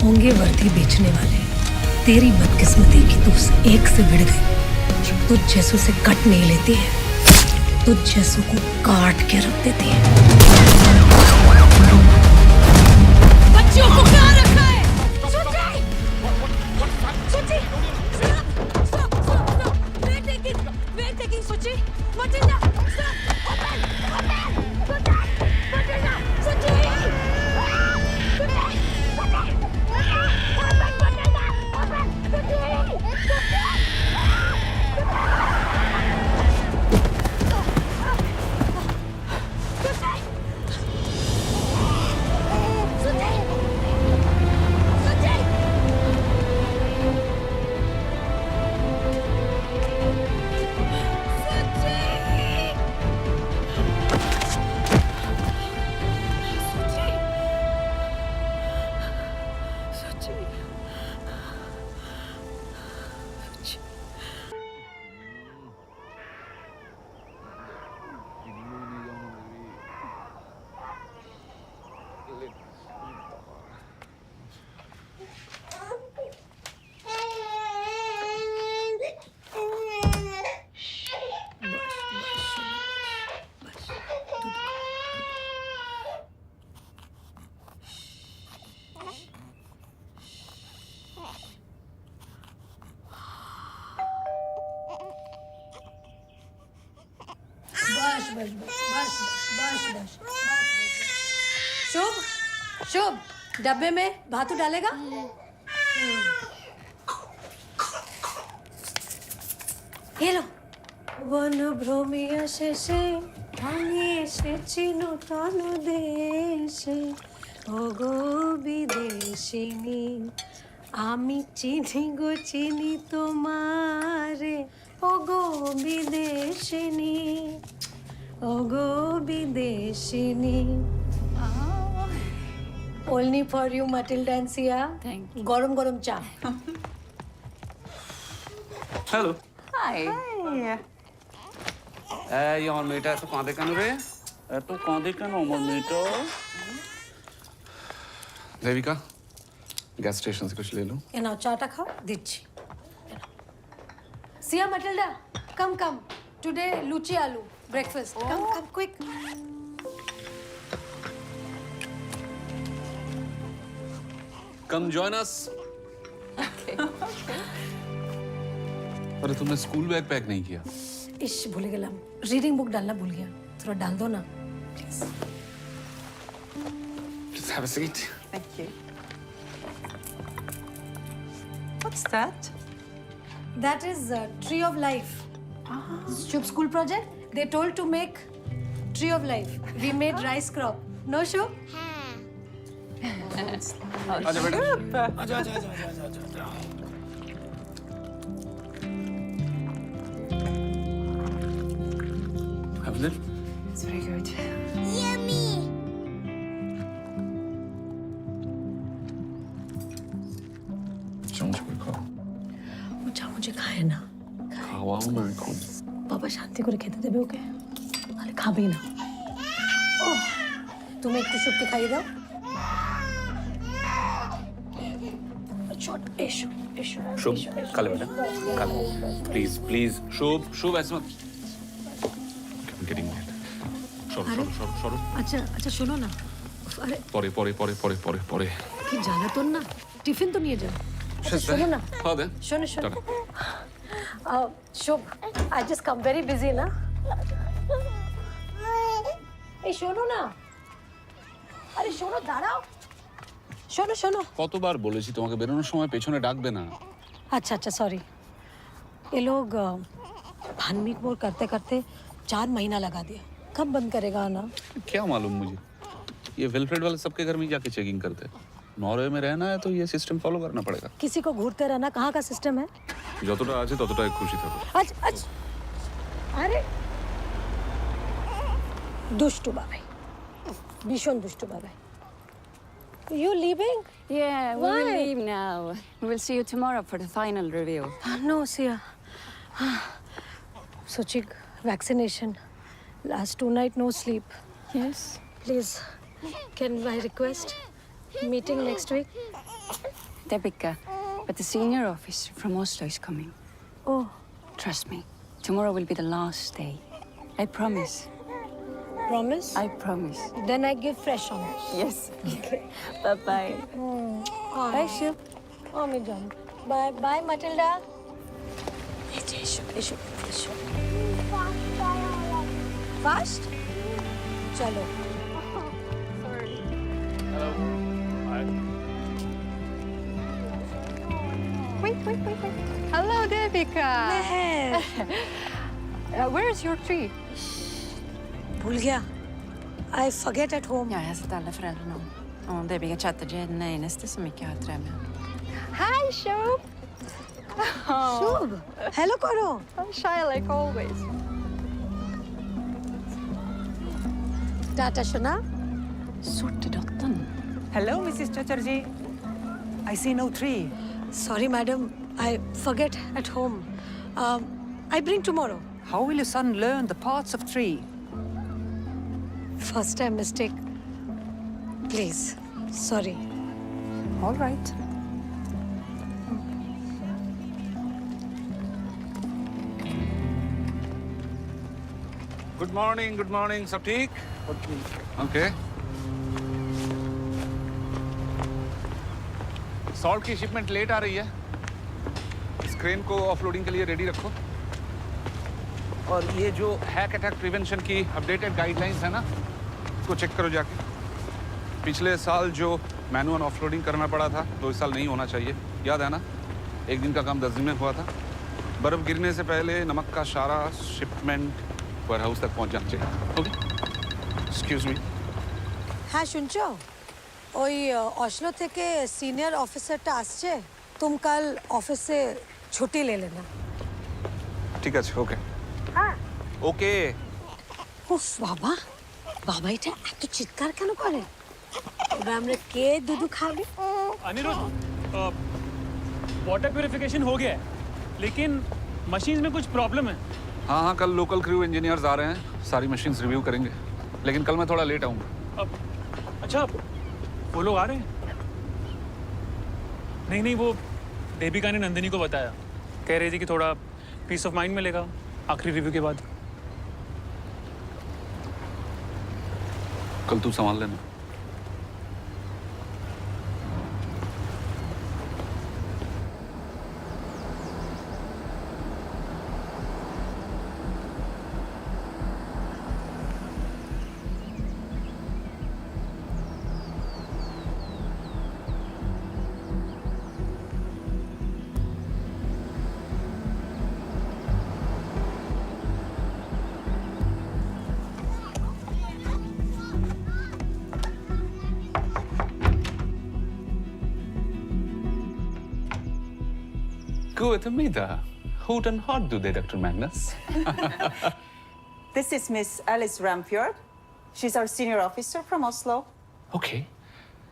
होंगे वर्दी बेचने वाले। तेरी बदकिस्मती कि तू उस एक से भिड़ गई जो तुझ जैसों से कट नहीं लेती है, तुझ जैसों को काट के रख देती है। बच्चों को कहाँ रखा है? सुची! Stop! We're taking Suchi! Matilda! Stop! Open! Matilda! Suchi! शुभ, डब्बे में भातू डालेगा? ये लो। वन भ्रमिया शेषे আমি এসেছি নতুন দেশে ওগো বিদেশিনী আমি চিনি গো চিনি তোমারে ওগো বিদেশিনী ওগো বিদেশিনী Only for you, Matilda and Sia. Thank you. গরম গরম চা। হ্যালো। Hi. এই আমার মেয়েটা এত কাঁদে কেন রে? এত কাঁদে কেন আমার মেয়েটা? দেবিকা, গ্যাস স্টেশন से कुछ ले लो। ये नाउ चाटा खाओ दिच्छी। Sia, Matilda, come. Today luchi aloo breakfast. Come quick. Come join us. अरे तुमने स्कूल बैग पैक नहीं किया? इश भूल गया रीडिंग बुक डालना भूल गया थोड़ा डाल दो ना please Please have a seat. Thank you. What's that? that is tree of life Shubh school project they told to make tree of life we made rice crop no Shubh आजा बेटा। आजा। Have a little. It's very good. चम्मच में खाओ। मुझे खाए ना खाओ ना खाओ। बाबा शांति করে খেতে দেবে ওকে তাহলে খাবেই না তুমি একটু শুভকে খাইয়ে দাও ছোট এসো शुभ काले बेटा काले प्लीज शुभ ऐसे मत I'm getting mad সরো আচ্ছা শোনো না আরে পরে কি জ্বালাতন না টিফিন তো নিয়ে যাও শোনো না খাও দে শোনো Shubho I just come very busy না এই শোনো না আরে শোনো দাঁড়াও শোনো কতবার বলেছি তোমাকে বেরোনোর সময় পেছনে ডাকবে না अच्छा सॉरी ये लोग भानमीट मोर करते करते 4 महीना लगा दिया कब बंद करेगा आना क्या मालूम मुझे ये वेलफेयर वाले सबके घर में जाके चेकिंग करते हैं नॉर्वे में रहना है तो ये सिस्टम फॉलो करना पड़ेगा किसी को घूरते रहना कहाँ का सिस्टम है যতটা আছে ততটাই খুশি থাকো अच्छा अरे दुष्टू बाबाई भीषण दुष्टू Babai You leaving? Yeah, we Why? will leave now. We'll see you tomorrow for the final review. No, Sia. Suchi, vaccination. Last 2 nights, no sleep. Yes. Please, can I request meeting next week? Debika, but the senior officer from Oslo is coming. Oh, Trust me, tomorrow will be the last day. I promise. promise? I promise. Then I give fresh on. Yes. Bye-bye. Bye, Shiv. Mommy John. Bye. Bye, Matilda. Fast? Chalo. Wait. Hello, Debika. Where is your tree? भूल गया. I forget at home. Jag har sett alla föräldrarna om. Och Debbie Chatterjee är den enaste som inte har trä med. Hi, Shub. Shubh. Hello, Koro. I'm shy like always. Tata Shana. Sortedottern. Hello, Mrs. Chatterjee. I see no tree. Sorry, madam. I forget at home. I bring tomorrow. How will your son learn the parts of tree? First time mistake. Please. Sorry. All right. Good morning सब ठीक? Okay. Salt की shipment late आ रही है। इस crane को offloading के लिए ready रखो। और ये जो हैक अटैक प्रिवेंशन की अपडेटेड गाइडलाइंस है ना, इसको चेक करो जाके। पिछले साल जो मैनुअल ऑफलोडिंग करना पड़ा था, तो इस साल नहीं होना चाहिए। याद है ना, एक दिन का काम 10 दिन में हुआ था। बर्फ गिरने से पहले नमक का सारा शिपमेंट वेयर हाउस तक पहुंच जाना चाहिए। Okay, excuse me. হ্যাঁ শুনছো ওই অসলো থেকে সিনিয়র অফিসারটা আসছে তুমি কাল অফিসে ছুটি লে লেনা ঠিক আছে, ওকে। হ্যাঁ ওকে। উফ বাবা বাবা এটা এত চিৎকার কেন করে এবার আমরা কে দুধু খাবে अनिरुद्ध, वाटर प्यूरिफिकेशन हो गया है, लेकिन मशीन में कुछ प्रॉब्लम है। हाँ, कल लोकल क्रू इंजीनियर्स आ रहे हैं, सारी मशीन्स रिव्यू करेंगे। लेकिन कल मैं थोड़ा लेट आऊँगा। अब अच्छा, वो लोग आ रहे हैं? नहीं, वो देविका ने नंदिनी को बताया, कह रही थी कि थोड़ा पीस ऑफ माइंड मिलेगा आखिरी रिव्यू के बाद। कल तू संभाल लेना। Guten Mittag. Guten Hot do they, Dr. Magnus? This is Miss Alice Ramfjord. She's our senior officer from Oslo. Okay.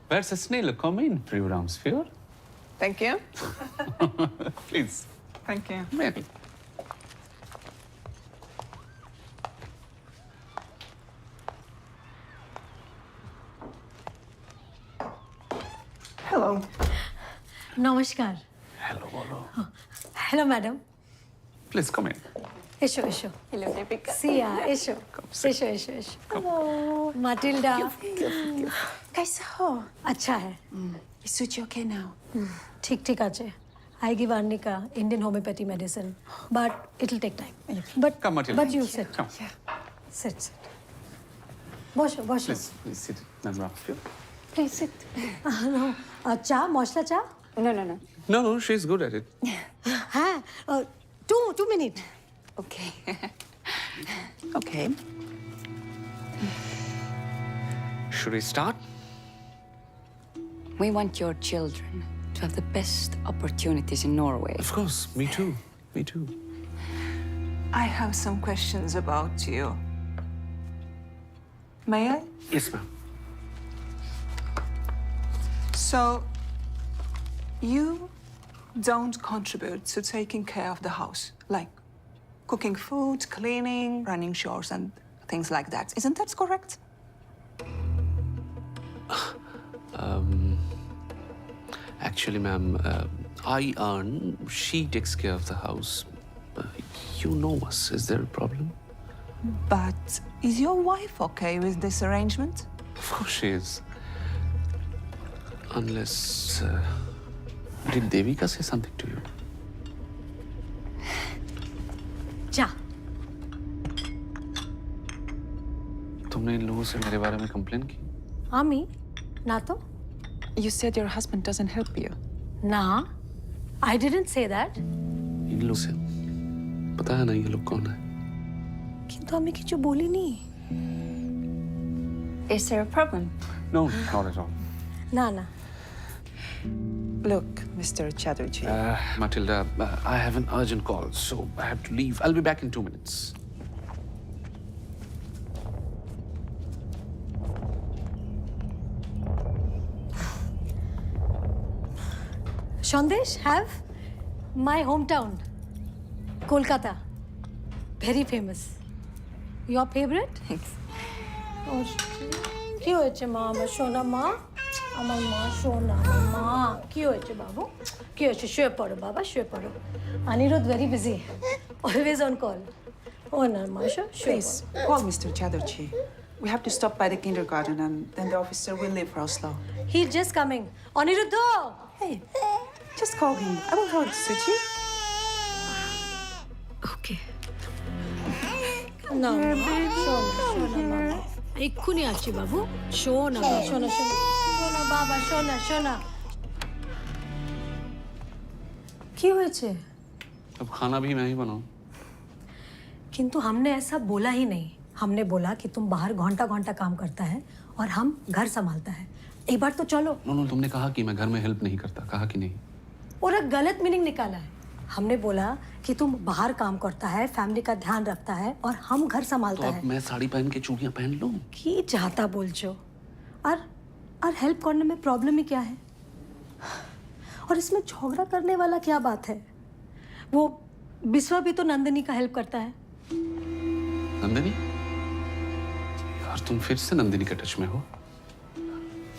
Where's the snail? Come in, Fru Ramsfjord. Thank you. Please. Thank you. Maybe. Hello. নমস্কার Hello, hello. Hello madam Please come in. এসো এসো Hello, Debika. সিয়া এসো এসো এসো এসো Matilda कैसा हो? अच्छा है Is Suchi okay now? ठीक ठीक আছে I give Arnika Indian homeopathy medicine but it'll take time Come, Matilda. but you sit Come. sit বসো বসো Please sit. Madam Ramsfjord. please sit no চা মশলা চা No. No, she's good at it. হ্যাঁ 2 minutes Okay. Okay. Should we start? We want your children to have the best opportunities in Norway. Of course. Me too. Me too. I have some questions about you. May I? Yes, ma'am. So, you don't contribute to taking care of the house, like cooking food, cleaning, running chores, and things like that. Isn't that correct? Actually, ma'am, I earn, she takes care of the house. You know us. Is there a problem? But is your wife okay with this arrangement? Of course she is. Unless... did Devika say something to you? जा। तुमने इन लोगों से मेरे बारे में complain की? आमी ना तो You said your husband doesn't help you. ना I didn't say that इन लोग से पता है ना ये लोग कौन है? किंतु आमी किछु बोली नहीं Is there a problem? No, not at all. ना ना Look, Mr. Chatterjee. Matilda, I have an urgent call, so I have to leave. I'll be back in 2 minutes. Sandesh, have my hometown, Kolkata, very famous. Your favorite? Thanks. কি হয়েছে মা আমার সোনা মা আমার মা সোনা মা কি হয়েছে বাবু কি হয়েছে শুয়ে পড়ো বাবা শুয়ে পড়ো Aniruddha very busy always on call ও না মা শুয়ে Please, call Mr. Chatterjee. We have to stop by the kindergarten and then the officer will leave for Oslo. He is just coming Aniruddha Hey, just call him. I will hold Suchi. Okay না শোনা এক্ষুনি আসছি বাবু শোনা শোনা শোনা শোনা বাবা শোনা শোনা কি হয়েছে अब खाना भी मैं ही बनाऊं। किंतु हमने ऐसा बोला ही नहीं हमने बोला कि तुम बाहर घंटा घंटा काम करता है और हम घर संभालता है एक बार तो चलो नो तुमने कहा कि मैं घर में हेल्प नहीं करता, कहा कि नहीं? और एक गलत मीनिंग निकाला है हमने बोला कि तुम बाहर काम करता है फैमिली का ध्यान रखता है और हम घर तो संभालता अब है मैं साड़ी पहन के चूड़ियां पहन लूं? की चाहता बोलचो और हेल्प करने में प्रॉब्लम ही क्या है और इसमें झगड़ा करने वाला क्या बात है वो बिस्वा भी तो नंदिनी का हेल्प करता है नंदिनी? यार तुम फिर से नंदिनी के टच में हो।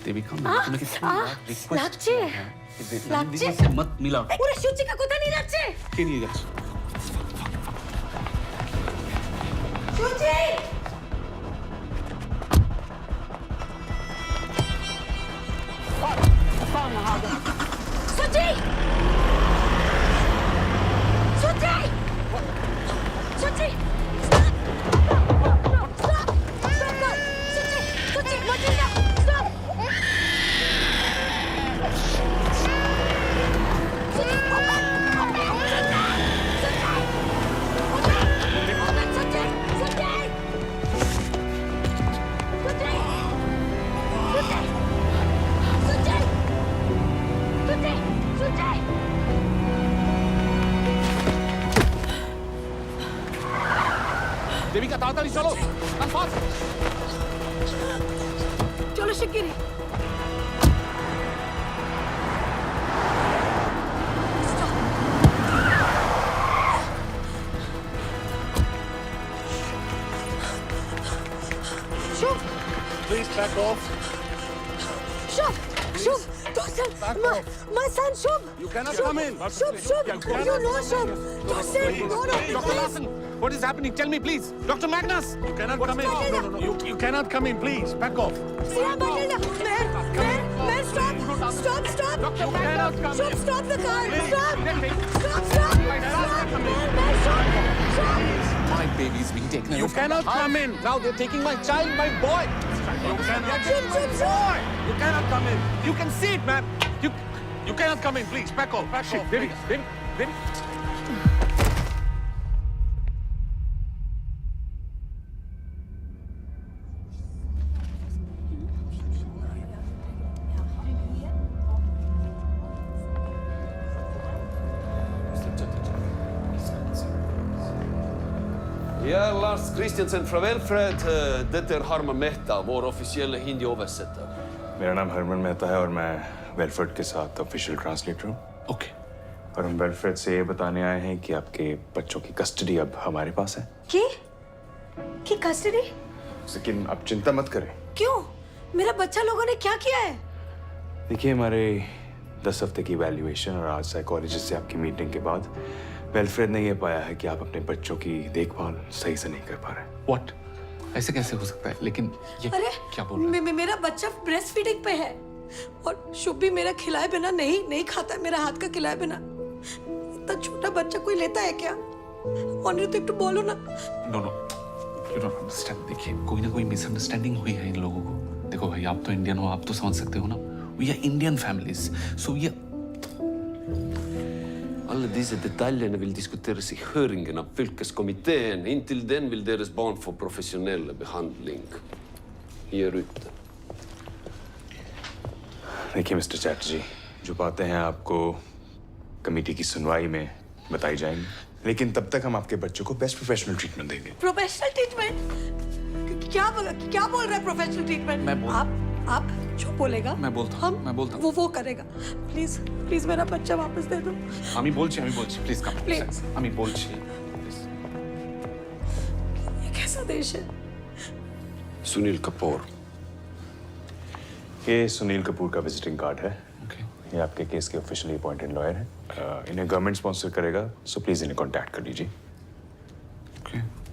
देविका मैंने तुम्हें कितनी बार रिक्वेस्ट লাগছে किया है कि नंदिनी লাগছে से मत मिला। ওরে সুচিকা কোথায় নিয়ে যাচ্ছে के लिए जाओ? সুচি সুচি সুচি সুচি স্টপ সুচি সুচি মজিনা স্টপ देविका ताड़ाताड़ी चलो, run fast. চলো শিগগিরই শুভ Please back off. Shubho Shubho Tosin my son Shubho You cannot come in. Shubho Shubho you know Shubho Tosin no Dr. Larson, what is happening? Tell me, please. Dr. Magnus, you cannot come in. No. You cannot come in, please. Back off. Siya Matilda man stop Doctor, you cannot come Shub, in. stop the car stop My stop My baby's being taken away. You cannot come in. Now they're taking my child, my boy. You cannot boy. You cannot come in. You can see it, man. You cannot come in, please. Back off. Back off. Baby. Ja, Lars Christiansen fra Velfred. Dette er Harman Mehta, vår offisielle hindi-oversetter. मेरा नाम हरमन मेहता है और मैं वेलफेड के साथ official translator हूँ। Okay. और हम वेलफेड से ये बताने आए हैं कि आपके बच्चों की कस्टडी अब हमारे पास है। की कस्टडी लेकिन आप चिंता मत करें। क्यों मेरा बच्चा लोगों ने क्या किया है देखिए हमारे 10 हफ्ते की वैल्यूएशन और आज साइकोलॉजिस्ट से आपकी मीटिंग के बाद वेलफ्रेड ने यह पाया है कि आप अपने बच्चों की देखभाल सही से नहीं कर पा रहे। व्हाट? ऐसे कैसे हो सकता है? लेकिन ये अरे क्या बोल रहे हैं? मेरा बच्चा ब्रेस्ट फीडिंग पे है और शुभ भी मेरा खिलाए बिना नहीं खाता है, मेरा हाथ का खिलाए बिना। इतना छोटा बच्चा कोई लेता है क्या? ऑनर तो बोलो ना। No no, you don't understand. देखिए, कोई ना कोई मिसअंडरस्टैंडिंग हुई है इन लोगों को। देखो भाई, आप तो इंडियन हो, आप तो समझ सकते हो ना। We are Indian families, so we Alla dessa detaljerna vill diskuteras i höringen av fylkeskommittén. Intill den vill deras barn få professionell behandling. Ge ut det. देखिए मिस्टर चैटर्जी, जो बातें हैं आपको कमेटी की सुनवाई में बताई जाएंगी, लेकिन तब तक हम आपके बच्चों को बेस्ट प्रोफेशनल ट्रीटमेंट देंगे। Professional treatment? क्या बोल रहा है प्रोफेशनल ट्रीटमेंट? मैं बोल- आप जो बोलेगा मैं बोलता हूँ, मैं बोलता हूँ। वो करेगा। प्लीज मेरा बच्चा वापस दे दो। আমি বলছি, প্লিজ কাম। Please. আমি বলছি, প্লিজ। ये कैसा देश है? Sunil Kapoor. ये सुनील कपूर का विजिटिंग कार्ड है। ओके। ये आपके केस के ऑफिशियली अपॉइंटेड लॉयर हैं। इन्हें गवर्नमेंट स्पॉन्सर करेगा, सो प्लीज इन्हें कांटेक्ट कर लीजिए। Okay.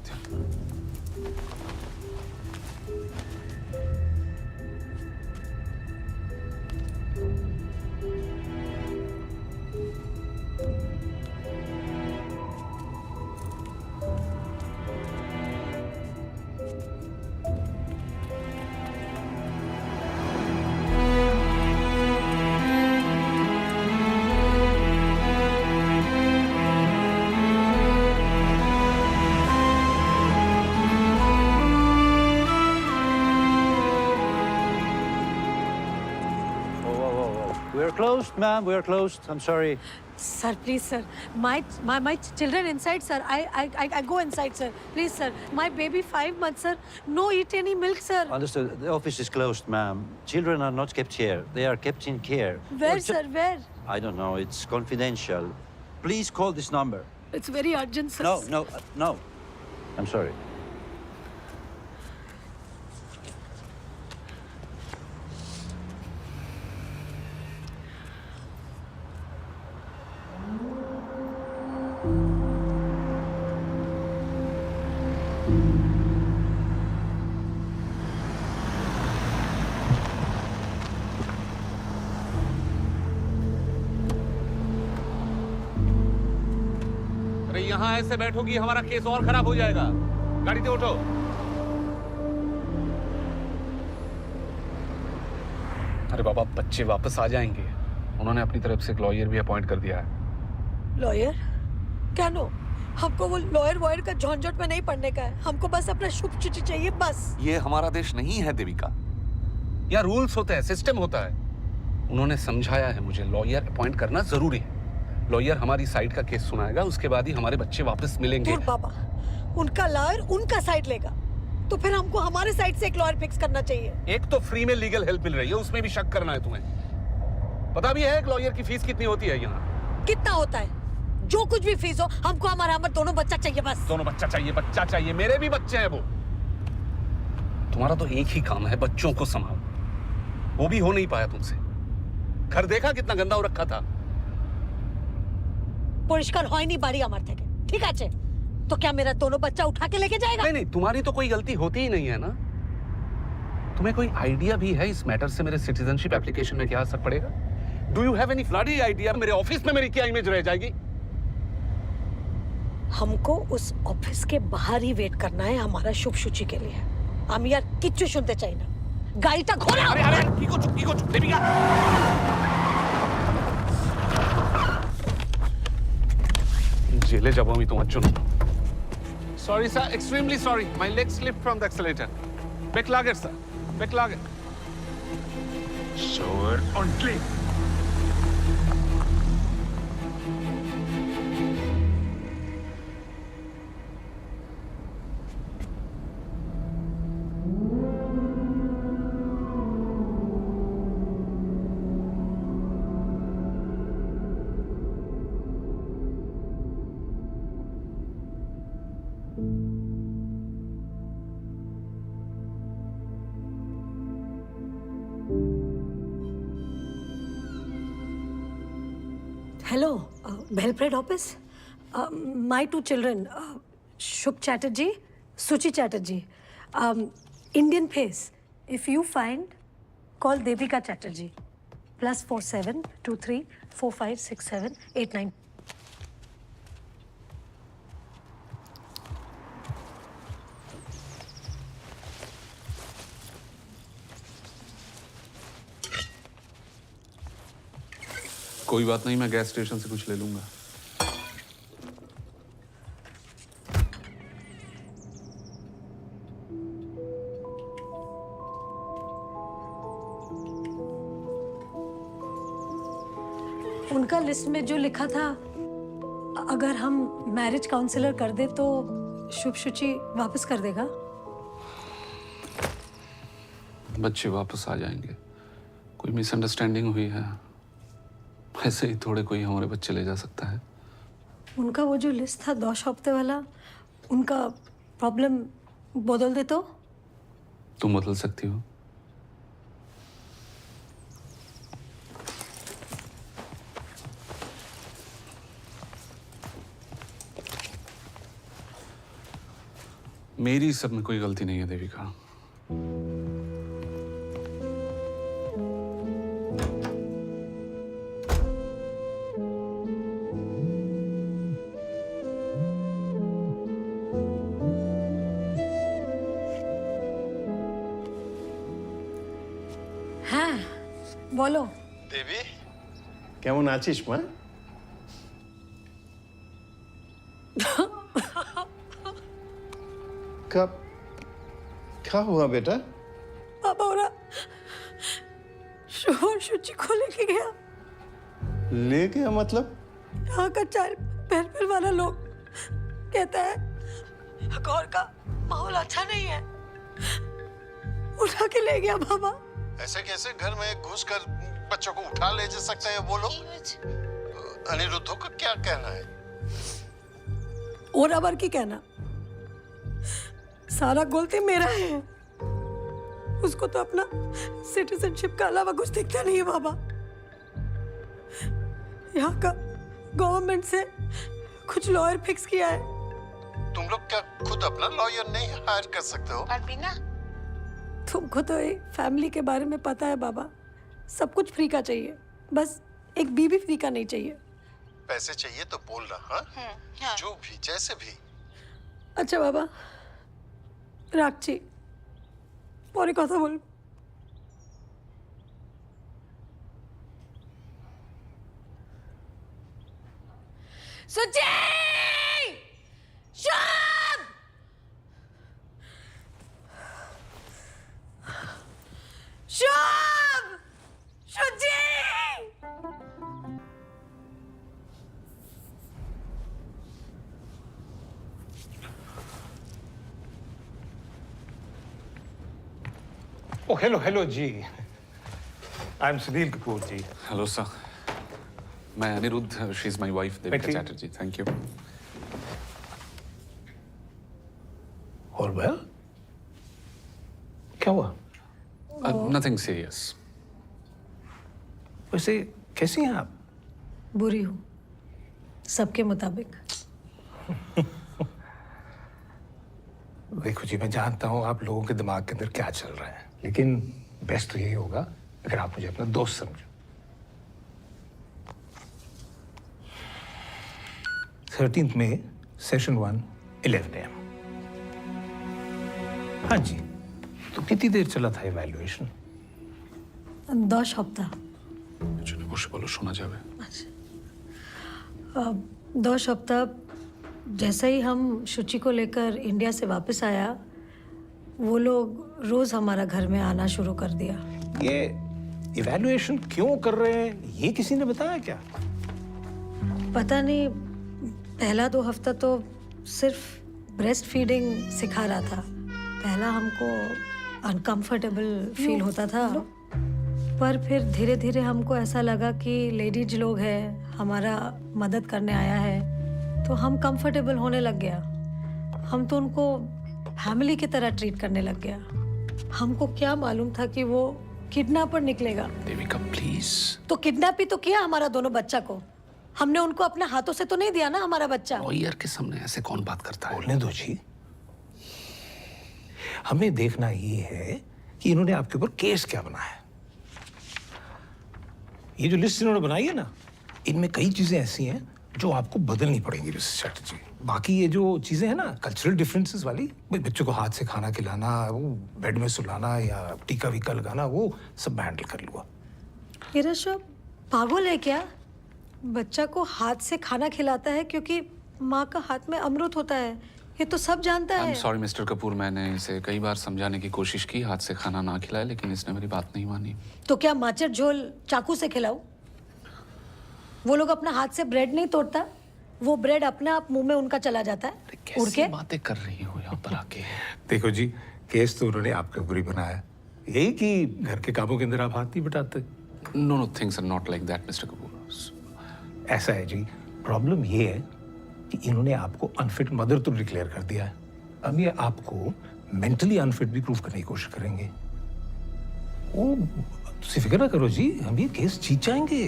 We are closed, ma'am. We are closed. I'm sorry. Sir, please, sir. My children inside, sir. I go inside, sir. Please, sir. My baby 5 months, sir. No eat any milk, sir. Understood. The office is closed, ma'am. Children are not kept here. They are kept in care. Where, sir? Where? I don't know. It's confidential. Please call this number. It's very urgent, sir. No. I'm sorry. अरे यहाँ ऐसे बैठोगी, हमारा case और खराब हो जाएगा। गाड़ी से उठो। अरे बाबा, बच्चे वापस आ जाएंगे। उन्होंने अपनी तरफ से एक लॉयर भी अपॉइंट कर दिया है। लॉयर? क्या नो? हमको वो लॉयर वॉयर का झंझट में नहीं पड़ने का है। हमको बस अपना शुभ चिट्ठी चाहिए, बस। ये हमारा देश नहीं है देविका। यहाँ रूल्स होते हैं, सिस्टम होता है। उन्होंने समझाया है मुझे, लॉयर अपॉइंट करना जरूरी है। लॉयर हमारी साइड का केस सुनाएगा, उसके बाद ही हमारे बच्चे वापस मिलेंगे। दूर बाबा, उनका लॉयर उनका साइड लेगा, तो फिर हमको हमारे साइड से एक लॉयर फिक्स करना चाहिए। एक तो फ्री में लीगल हेल्प मिल रही है, उसमें भी शक करना है तुम्हें। पता भी है एक लॉयर की फीस कितनी होती है यहाँ? कितना होता है? जो कुछ भी फीस हो, हमको हमारा दोनों बच्चा चाहिए, बस। दोनों बच्चा चाहिए। मेरे भी बच्चे हैं वो। तुम्हारा तो एक ही काम है, बच्चों को संभाल। वो भी हो नहीं पाया तुमसे। घर देखा कितना गंदा हो रखा था। পরিষ্কার হয়নি বাড়ি আমার থেকে, ঠিক আছে? तो क्या मेरा दोनों बच्चा उठा के लेके जाएगा? नहीं, तुम्हारी तो कोई गलती होती ही नहीं है ना। तुम्हें कोई आइडिया भी है इस मैटर से मेरे सिटीजनशिप एप्लीकेशन में क्या असर पड़ेगा? Do you have any bloody idea मेरे ऑफिस में मेरी क्या इमेज रह जाएगी? हमको उस ऑफिस के बाहर ही वेट करना है हमारा शुभ सूची के लिए। हम यार किच्चू सुनते चाहिए ना। गाड़ीটা ঘোরাও। अरे की को चुप देविका। জেলে যাব আমি তোমার জন্য। Sorry sir, extremely sorry. My leg slipped from the accelerator. Beklager sir. Beklager. Sure, ordentlig. Hello, Belgrade office. My two children, Shuk Chatterjee, Suchi Chatterjee. Indian face. If you find, call Devika Chatterjee. +47 23 45 67 89. कोई बात नहीं, मैं gas station से कुछ ले लूंगा। उनका list में जो लिखा था, अगर हम मैरिज काउंसलर कर दे तो शुभ शुचि वापस कर देगा। बच्चे वापस आ जाएंगे। कोई मिसअंडरस्टैंडिंग हुई है, ऐसे ही थोड़े कोई हमारे बच्चे ले जा सकता है। उनका वो जो लिस्ट था 2 हफ्ते वाला, उनका प्रॉब्लम बदल दे तो? तुम बदल सकती हो। मेरी सब में कोई गलती नहीं है देविका। হ্যাঁ বলো। দেবী কেমন আছিস মা? कब क्या हुआ बेटा? पापा और शुभ और शुचि को लेके गया। ले गया मतलब? यहाँ का 4 पैर वाला लोग कहता है गौर का माहौल अच्छा नहीं है, उठा के ले गया बाबा। ऐसे कैसे घर में घुसकर बच्चों को उठा ले जा सकते हैं वो लोग? अनिरुद्धों का क्या कहना है? और अबर की कहना, सारा गलती मेरा है। उसको तो अपना सिटीजनशिप का अलावा कुछ दिखता नहीं है बाबा। यहाँ का गवर्नमेंट से कुछ लॉयर फिक्स किया है। तुम लोग क्या खुद अपना लॉयर नहीं हायर कर सकते हो? तुमको तो ये फैमिली के बारे में पता है बाबा, सब कुछ फ्री का चाहिए, बस एक बीवी फ्री का नहीं चाहिए। पैसे चाहिए तो बोलना, हाँ? जो भी जैसे भी। अच्छा बाबा রাখছি, পরে কথা বলবো। সুচি! শুভ! শুভ! সুচি! Oh, hello, जी. I'm Sunil Kapoor, जी. हेलो सर, मैं Anirudh, she is my wife Devika Chatterjee. Thank you. और वेल? क्या हुआ? Nothing serious. वैसे कैसी हैं आप? बुरी हूँ, सबके मुताबिक। देखो जी, मैं जानता हूँ आप लोगों के दिमाग के अंदर क्या चल रहा है, लेकिन बेस्ट तो यही होगा अगर आप मुझे अपना दोस्त समझो। 13th May, Session 1, 11 AM। हाँ जी, तो कितनी देर चला था इवैल्यूएशन? 2 সপ্তাহ। বসে বলো, শোনা যাবে। 2 सप्ताह जैसे ही हम शुचि को लेकर इंडिया से वापस आया, वो लोग रोज हमारा घर में आना शुरू कर दिया। ये इवैल्यूएशन क्यों कर रहे हैं, ये किसी ने बताया क्या? पता नहीं, पहला 2 हफ्ता तो सिर्फ ब्रेस्ट फीडिंग सिखा रहा था। पहला हमको अनकंफर्टेबल फील होता था, पर फिर धीरे धीरे हमको ऐसा लगा कि लेडीज लोग हैं, हमारा मदद करने आया है, तो हम कंफर्टेबल होने लग गया। हम तो उनको फैमिली की तरह ट्रीट करने लग गया। हमको क्या मालूम था कि वो किडनैपर निकलेगा। देविका प्लीज। तो किडनैप ही तो किया हमारा दोनों बच्चा को। हमने उनको अपने हाथों से तो नहीं दिया ना हमारा बच्चा। लॉयर के सामने ऐसे कौन बात करता है? बोलने दो जी। हमें देखना ये है कि इन्होंने आपके ऊपर केस क्या बनाया है। ये जो लिस्ट इन्होंने बनाई है ना, इनमें कई चीजें ऐसी हैं जो आपको बदलनी पड़ेंगी मिस्टर चैटर्जी। बाकी ये जो चीजें हैं ना कल्चरल डिफरेंसेस वाली, भाई बच्चों को हाथ से खाना खिलाना, वो बेड में सुलाना या टीका वीका लगाना, वो सब मैं हैंडल कर लूंगा। ये ऋषभ पागल है क्या? बच्चा को हाथ से खाना खिलाता है क्योंकि माँ का हाथ में अमृत होता है, ये तो सब जानता है। सॉरी मिस्टर कपूर, मैंने इसे कई बार समझाने की कोशिश की, हाथ से खाना ना खिलाए, लेकिन इसने मेरी बात नहीं मानी। तो क्या माचर झोल चाकू से खिलाऊं? वो लोग अपना हाथ से ब्रेड नहीं तोड़ता, वो ब्रेड अपने आप मुंह में उनका चला जाता है उड़ के। बातें कर रही हो यहाँ पर आके। देखो जी, केस तो उन्होंने आपके ऊपर ही बनाया, यही कि घर के कामों के अंदर आप हाथ नहीं बटाते। No no, things are not like that mister Kapoor. ऐसा है जी, प्रॉब्लम ये है कि इन्होंने आपको अनफिट मदर तो डिक्लेयर कर दिया है, अब ये आपको मेंटली अनफिट भी प्रूव करने की कोशिश करेंगे। वो तुम फिक्र ना करो जी, हम ये केस जीत जाएंगे।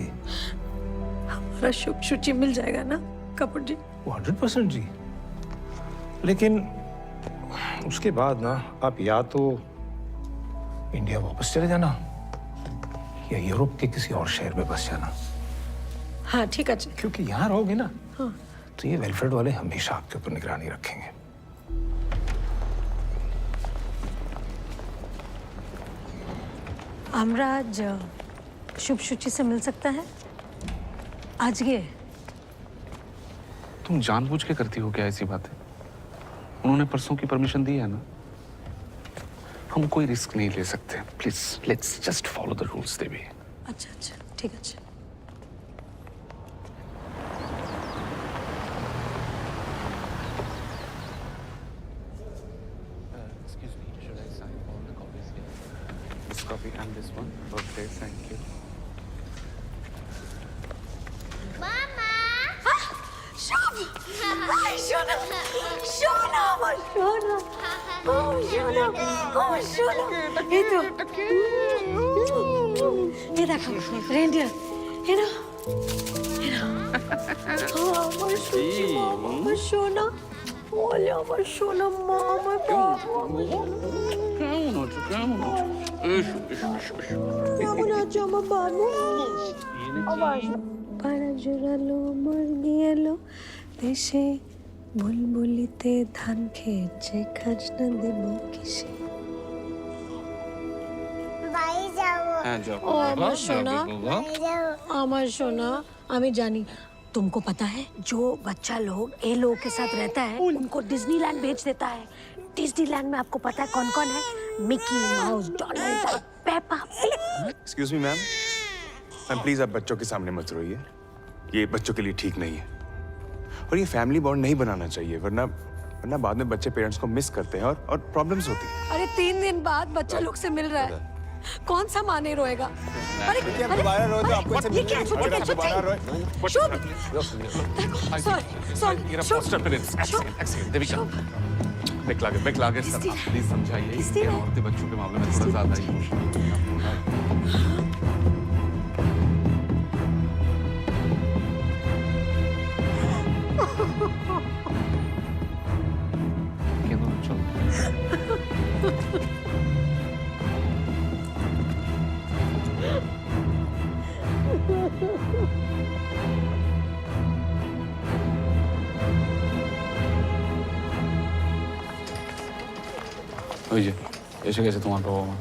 हमारा शुभ शुचि मिल जाएगा ना कपूर जी? 100% जी। लेकिन उसके बाद ना आप या तो इंडिया वापस चले जाना या यूरोप के किसी और शहर में बस जाना। हाँ ठीक है जी। क्योंकि यहाँ रहोगे ना, हाँ। तो ये वेलफेयर वाले हमेशा आपके ऊपर निगरानी रखेंगे। हमरा आज शुभ शुचि से मिल सकता है? आज ये तुम जानबूझ के करती हो क्या ऐसी बातें? उन्होंने परसों की परमिशन दी है ना, हम कोई रिस्क नहीं ले सकते। Please let's just follow the rules Devi. अच्छा अच्छा ठीक है अच्छा। Excuse me, should I sign all the copies here? This copy and this one. Okay, thank you. Shona! Shona! Shona! Oh, Shona! Oh, Shona! ये तो ये देखो रेंडियर, ये ना हाँ हमारी शुचि मामा, हमारी शोना, ओले हमारी शोना मामा দেশে বুলবুলিতে ধান খেয়েছে, খাজনা দেব কিসে? ও আমার সোনা, আমার সোনা, আমি জানি तुमको पता है जो बच्चा लोग ए लोगों के साथ रहता है उनको डिज्नीलैंड भेज देता है। डिज्नीलैंड में आपको पता है कौन कौन है? Mickey mouse, Donald duck, Peppa. Excuse me ma'am, please आप बच्चों के सामने मत रोइए, ये बच्चों के लिए ठीक नहीं है और ये फैमिली बॉन्ड नहीं बनाना चाहिए, वरना बाद में बच्चे पेरेंट्स को मिस करते हैं और प्रॉब्लम्स होती हैं। अरे 3 दिन बाद बच्चा लोग से मिल रहा है, कौन सा माँ नहीं रोएगा? अरे दोबारा रोए तो आपको ये क्या बैक लागे सर, आप प्लीज समझाइए, ये औरतें बच्चों के मामले में थोड़ा ज्यादा ऐसे कैसे तुम्हारा होगा?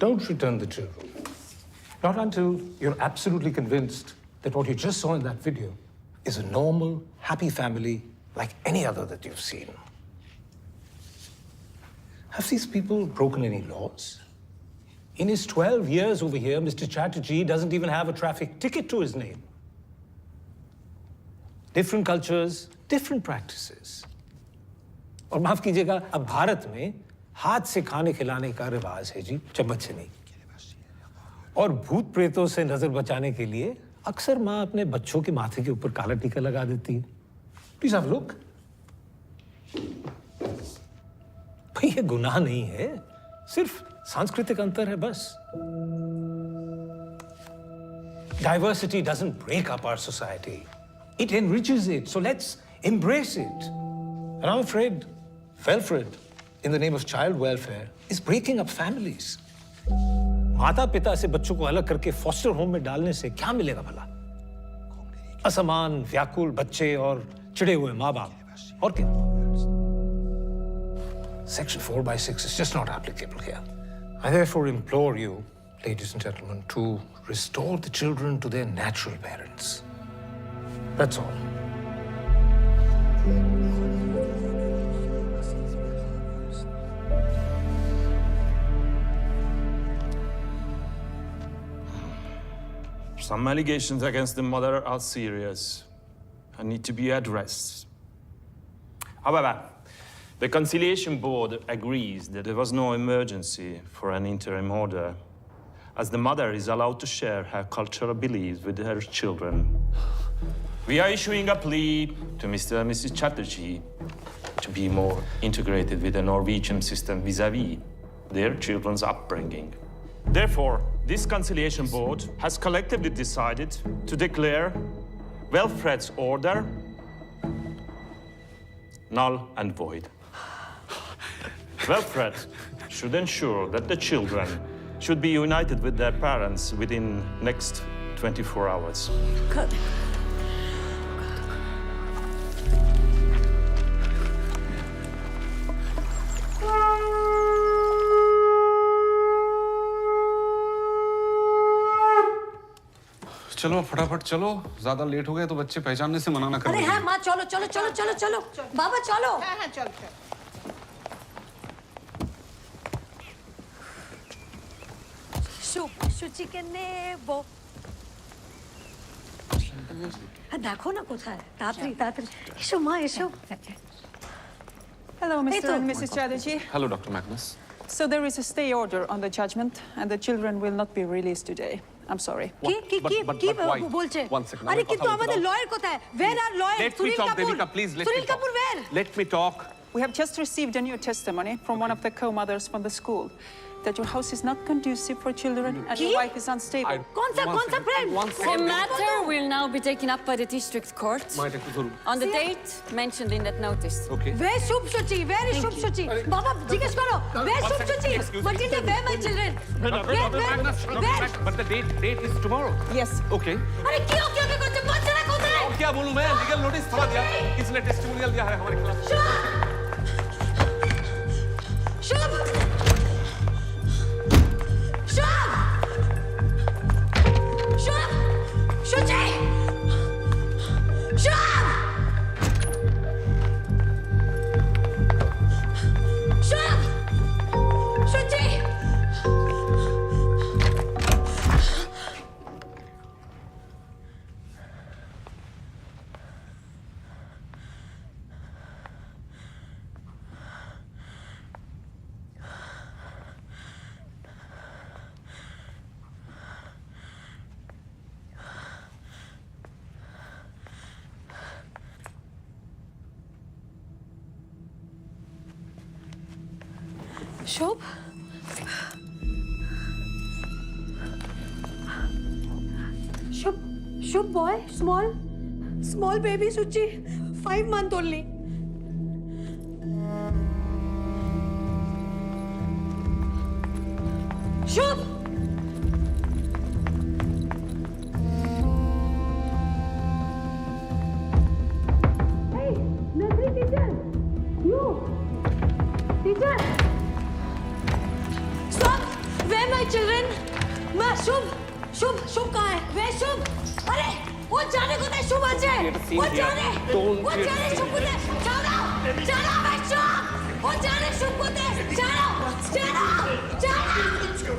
Don't return the children. Not until you're absolutely convinced that what you just saw in that video is a normal, happy family like any other that you've seen. Have these people broken any laws? In his 12 years over here, Mr. Chatterjee doesn't even have a traffic ticket to his name. Different cultures, different practices. और माफ कीजिएगा, अब भारत में हाथ से खाने खिलाने का रिवाज है जी, चम्मच से नहीं। और भूत प्रेतों से नजर बचाने के लिए अक्सर माँ अपने बच्चों के माथे के ऊपर काला टीका लगा देती है। Please have a look. भाई ये गुनाह नहीं है, सिर्फ सांस्कृतिक अंतर है बस। Diversity doesn't break up our society. It enriches it. So let's embrace it. And I'm afraid Welfred, in the name of child welfare, is breaking up families. माता पिता से बच्चों को अलग करके फॉस्टर होम में डालने से क्या मिलेगा भला? असमान, व्याकुल बच्चे और चिढ़े हुए माँ बाप। और क्या? Section 4/6 is just not applicable here. I therefore implore you, ladies and gentlemen, to restore the children to their natural parents. That's all. Some allegations against the mother are serious and need to be addressed. However, the Conciliation Board agrees that there was no emergency for an interim order, as the mother is allowed to share her cultural beliefs with her children. We are issuing a plea to Mr. and Mrs. Chatterjee to be more integrated with the Norwegian system vis-à-vis their children's upbringing. Therefore, this Conciliation Board has collectively decided to declare Welfred's order null and void. Welfred should ensure that the children should be united with their parents within next 24 hours. Good. चलो फटाफट चलो, ज्यादा late हो गए तो बच्चे पहचानने से मना ना करें। अरे हाँ माँ, चलो चलो चलो चलो चलो बाबा चलो। हाँ, चल चल। शुचि के नेबो। देखो ना कोথায়, तातरी तातरी। एसो माँ एसो। Hello, Mr. and Mrs. Chatterjee. Hello, Dr. Magnus. So there is a stay order on the judgment, and the children will not be released today. I'm sorry. কি বলছে? One second. আরে কিন্তু আমাদের লয়ার কোথায়? Where are lawyers? Let me talk, Devika, please. Sunil Kapoor, where? Let me talk. We have just received a new testimony from one of the co-mothers from the school that your house is not conducive for children and your wife is unstable. कौन सा friend? The matter will now be taken up by the district court on the date mentioned in that notice. Okay. Where is Shubh Shuchi? Where is Shubh Shuchi? Baba, जिज्ञेस करो. Where is Shubh Shuchi? Matilda, where my children? Where? But the date is tomorrow. Yes. Okay. अरे क्यों कुछ बच्चा कोথায়? और क्या बोलूं मैं? Legal notice थोड़ा दिया, इसने टेस्टिमोनियल दिया है हमारे खिलाफ। शुभ शुचि शुभ शुचि शुभ शुभ boy, small baby Suchi, 5 months only. Shubh Hey, nursery teacher, you teacher. Stop! Where my children? माँ शुभ कहाँ है? Where शुभ? अरे वो जाने को नहीं शुभ आज है। वो जाने शुभ को नहीं। चलो मैं शुभ। और जाने शुभ होते चलो चलो चलो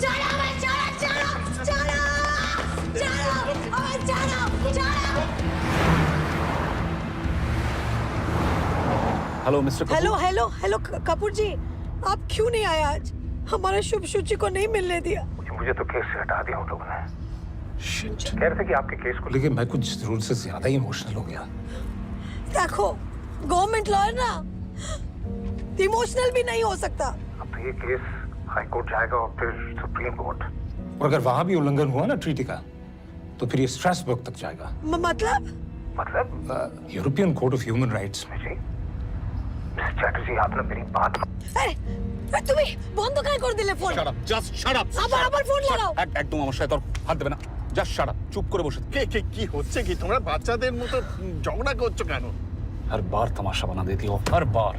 चलो मैं चलो चलो चलो चलो अबे चलो चलो hello mister hello hello hello Kapoor ji, आप क्यों नहीं आए आज? हमारा शुभ शुचि को नहीं मिलने दिया। मुझे तो केस से हटा दिया उन लोगों ने। कह रहे थे कि आपके केस को लेके मैं कुछ जरूरत से ज्यादा ही इमोशनल हो गया। देखो गवर्नमेंट लॉयर ना इमोशनल भी नहीं हो सकता। अब तो ये केस हाई कोर्ट जाएगा और फिर सुप्रीम कोर्ट, और अगर वहां भी उल्लंघन हुआ ना ट्रीटी का, तो फिर ये स्ट्रासबर्ग तक जाएगा। मतलब European court of human rights में। जी मिस्टर चैटर्जी, आपने मेरी बात তুমি বন্ধ কেন করে দিলে phone? Shut up, just shut up. আবার ফোন লাগাও। একদম আমার সাথে তোর হাত দেবে না, জাস্ট শাট আপ, চুপ করে বসে। কি হচ্ছে কি? তোমরা বাচ্চাদের মতো ঝগড়া করছো কেন? हर बार तमाशा बना देती हो, हर बार।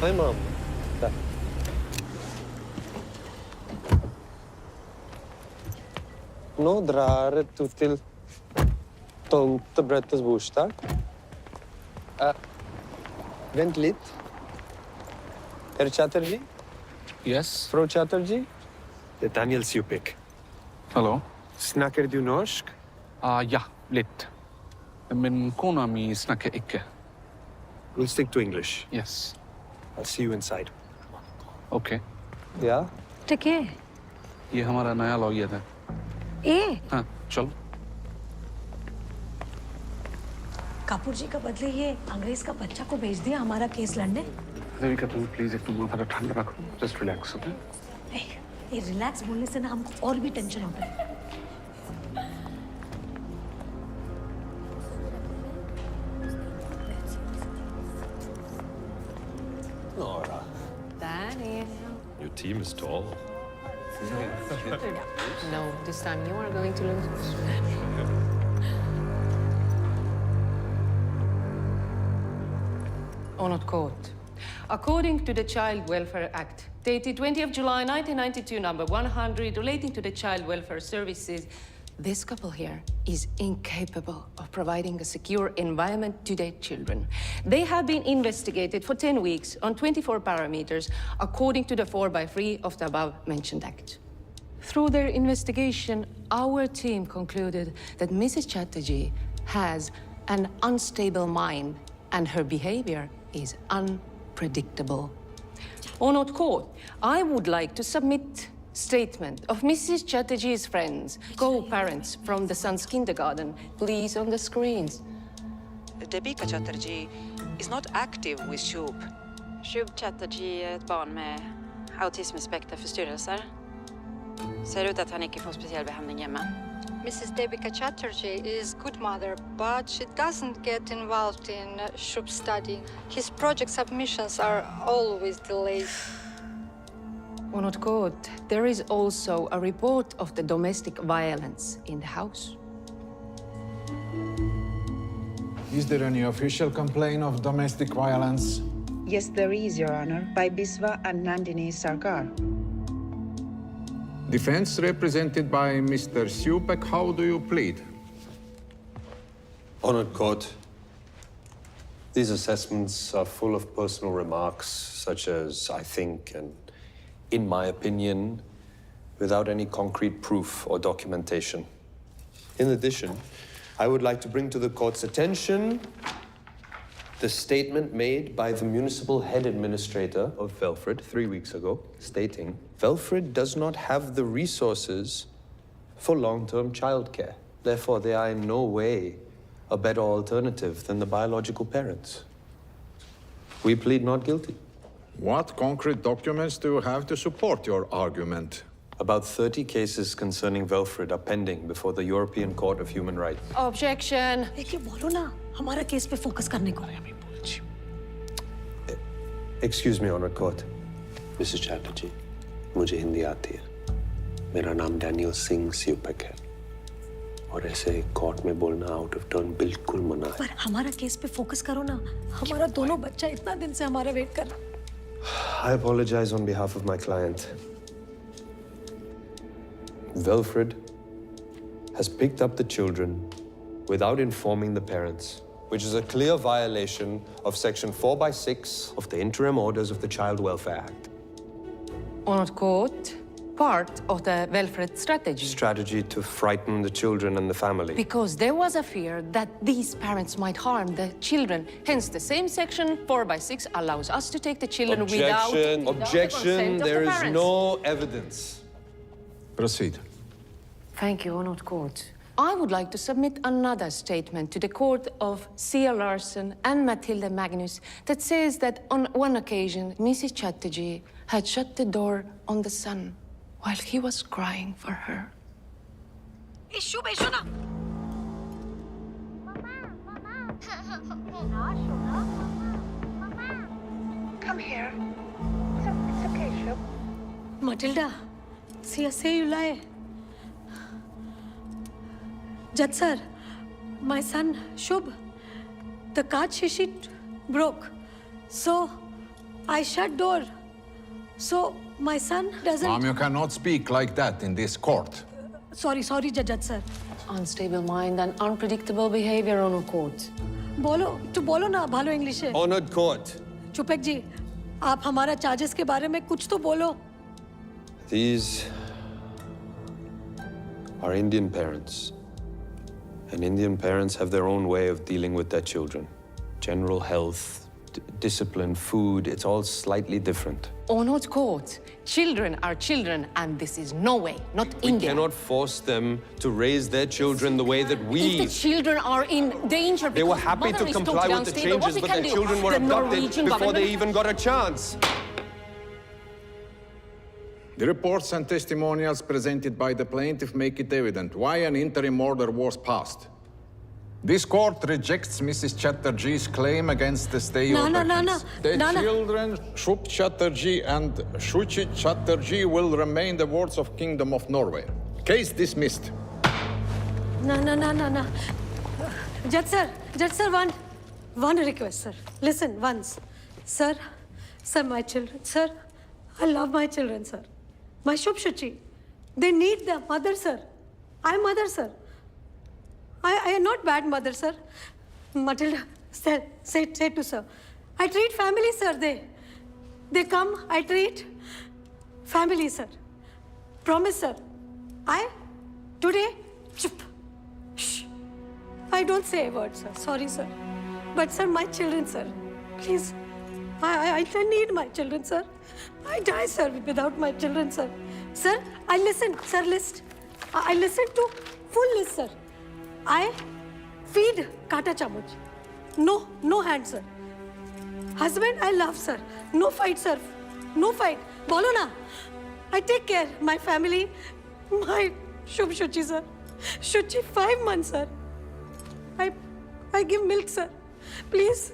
Hi, Mom. Nå drar du til Tomtebrettes bursdag. Vent litt. Herr Chatterjee? Yes? Fru Chatterjee? Det er Daniel Sjupik. Hallo? Snakker du norsk? Ja, litt. Men kona mi snakker ikke. We'll stick to English. Yes. I'll see you inside. Okay. Yeah? ठीक है। ये हमारा नया lawyer है। ए हाँ, चलो। कपूर जी का बदले ये अंग्रेज का बच्चा को भेज दिया हमारा केस लड़ने। देविका तुम प्लीज एक माथा ठंडा रखो, जस्ट रिलैक्स, ओके? ये रिलैक्स बोलने से ना हमको और भी टेंशन होता है। Nora. Daniel. Your team is tall. No, this time you are going to lose. Honored Court. According to the Child Welfare Act, dated 20th of July 1992, number 100, relating to the Child Welfare Services, this couple here is incapable of providing a secure environment to their children. They have been investigated for 10 weeks on 24 parameters, according to the 4x3 of the above-mentioned Act. Through their investigation, our team concluded that Mrs. Chatterjee has an unstable mind and her behavior is unpredictable. Honored Court, I would like to submit statement of Mrs. Chatterjee's friends, co-parents from the son's kindergarten, please on the screens. Debika Chatterjee is not active with Shub. Shub Chatterjee är ett barn med autismspektrförstyrrelser. Ser ut att han inte får speciell behandling hemma. Mrs. Debika Chatterjee is good mother, but she doesn't get involved in Shub's study. His project submissions are always delayed. Honored Court, there is also a report of the domestic violence in the house. Is there any official complaint of domestic violence? Yes, there is, Your Honor, by Biswa and Nandini Sarkar. Defense represented by Mr. Sjupek, how do you plead? Honored Court, these assessments are full of personal remarks such as I think and in my opinion, without any concrete proof or documentation. In addition, I would like to bring to the court's attention the statement made by the municipal head administrator of Velfred 3 weeks ago, stating, Velfred does not have the resources for long-term childcare. Therefore, they are in no way a better alternative than the biological parents. We plead not guilty. What concrete documents do you have to support your argument? About 30 cases concerning Velfred are pending before the European Court of Human Rights. Objection. देखिए बोलो ना हमारा case पे focus करने को। Excuse me, Honored Court. Mrs. Chatterjee, मुझे हिंदी आती है. मेरा नाम डैनियल सिंह स्यूपेक है. और ऐसे कोर्ट में बोलना आउट ऑफ टर्न बिल्कुल मना है. पर हमारा केस पे फोकस करो ना. हमारा दोनों बच्चा इतना दिन से हमारा वेट कर रहा. I apologize on behalf of my client. Wilfred has picked up the children without informing the parents, which is a clear violation of Section 4/6 of the Interim Orders of the Child Welfare Act. Honored Court, part of the welfare strategy. Strategy to frighten the children and the family. Because there was a fear that these parents might harm the children. Hence, the same Section 4/6 allows us to take the children without the Objection. consent of There the is parents. no evidence. Proceed. Thank you, Honored Court. I would like to submit another statement to the court of Sia Larson and Matilda Magnus that says that on one occasion, Mrs. Chatterjee had shut the door on the son while he was crying for her. Come here. It's okay, Shub. Matilda, say you lie. Judge sir, my son Shubh, the card sheet broke. So I shut door. So my son doesn't... Mom, you cannot speak like that in this court. Sorry, Judge sir. Unstable mind and unpredictable behavior, Honored Court. बोलो ना भालो English है. Honored Court. चुपेक जी, आप हमारा charges के बारे में कुछ तो बोलो. These are Indian parents. And Indian parents have their own way of dealing with their children. General health, discipline, food, it's all slightly different. Honored Court, children are children, and this is no way, not We India. cannot force them to raise their children the way that If we... the children are in danger They were because happy mother to is comply totally with the unstable, what changes, we but can their do? children were The abducted Norwegian before they government- even got a chance. The reports and testimonials presented by the plaintiff make it evident why an interim order was passed. This court rejects Mrs. Chatterjee's claim against the stay No, order. no. The children, Shubh Chatterjee and Shuchi Chatterjee, will remain the wards of Kingdom of Norway. Case dismissed. No. Judge sir, one request, sir. Listen, once. Sir, my children, sir. I love my children, sir. My Shubh Shuchi. They need their mother, sir. I'm mother, sir. I am not bad mother, sir. Matilda, say to sir. I treat family, sir. They come, I treat family, sir. Promise, sir. Today, shh. I don't say a word, sir. Sorry, sir. But, sir, my children, sir. Please. I need my children, sir. I die, sir, without my children, sir. Sir, I listen, sir, list. I listen to full list, sir. I feed kata chamuch. No hand, sir. Husband, I love, sir. No fight, sir. No fight. Bolo na. I take care. My family, my Shubh Shuchi, sir. Shuchi, 5 months, sir. I give milk, sir. Please,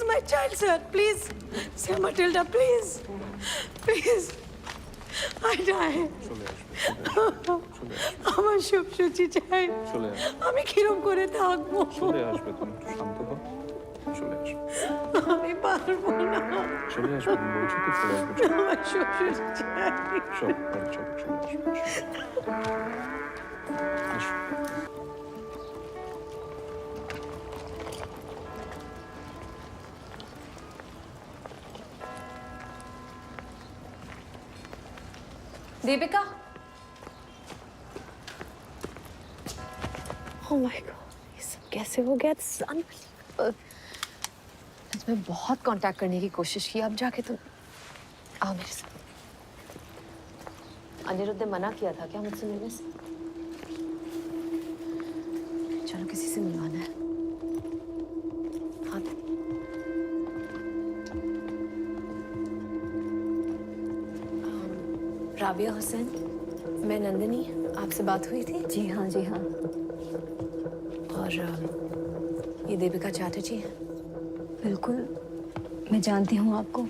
my child, sir. Please. Sir Matilda, please. I die. আমার সব সুচি চাই আমি কিরম করে থাকবো চলে আসবে তুমি একটু শান্ত হও চলে আসবে আমি পারবো না চলে আসবে তুমি বলছো তো চলে আসবে আমার শ্বশুর চাই চলো চলে আসবে दीपिका ओह माय गॉड ये सब कैसे हो गया मैं बहुत कांटेक्ट करने की कोशिश की अब जाके तुम आओ मेरे साथ अनिरुद्ध ने मना किया था क्या मुझसे मिलने से चलो किसी से मिलवाना है हाँ राबिया हुसैन मैं नंदिनी आपसे बात हुई थी जी हाँ और ये दीपिका चैटर्जी है बिल्कुल मैं जानती हूँ आपको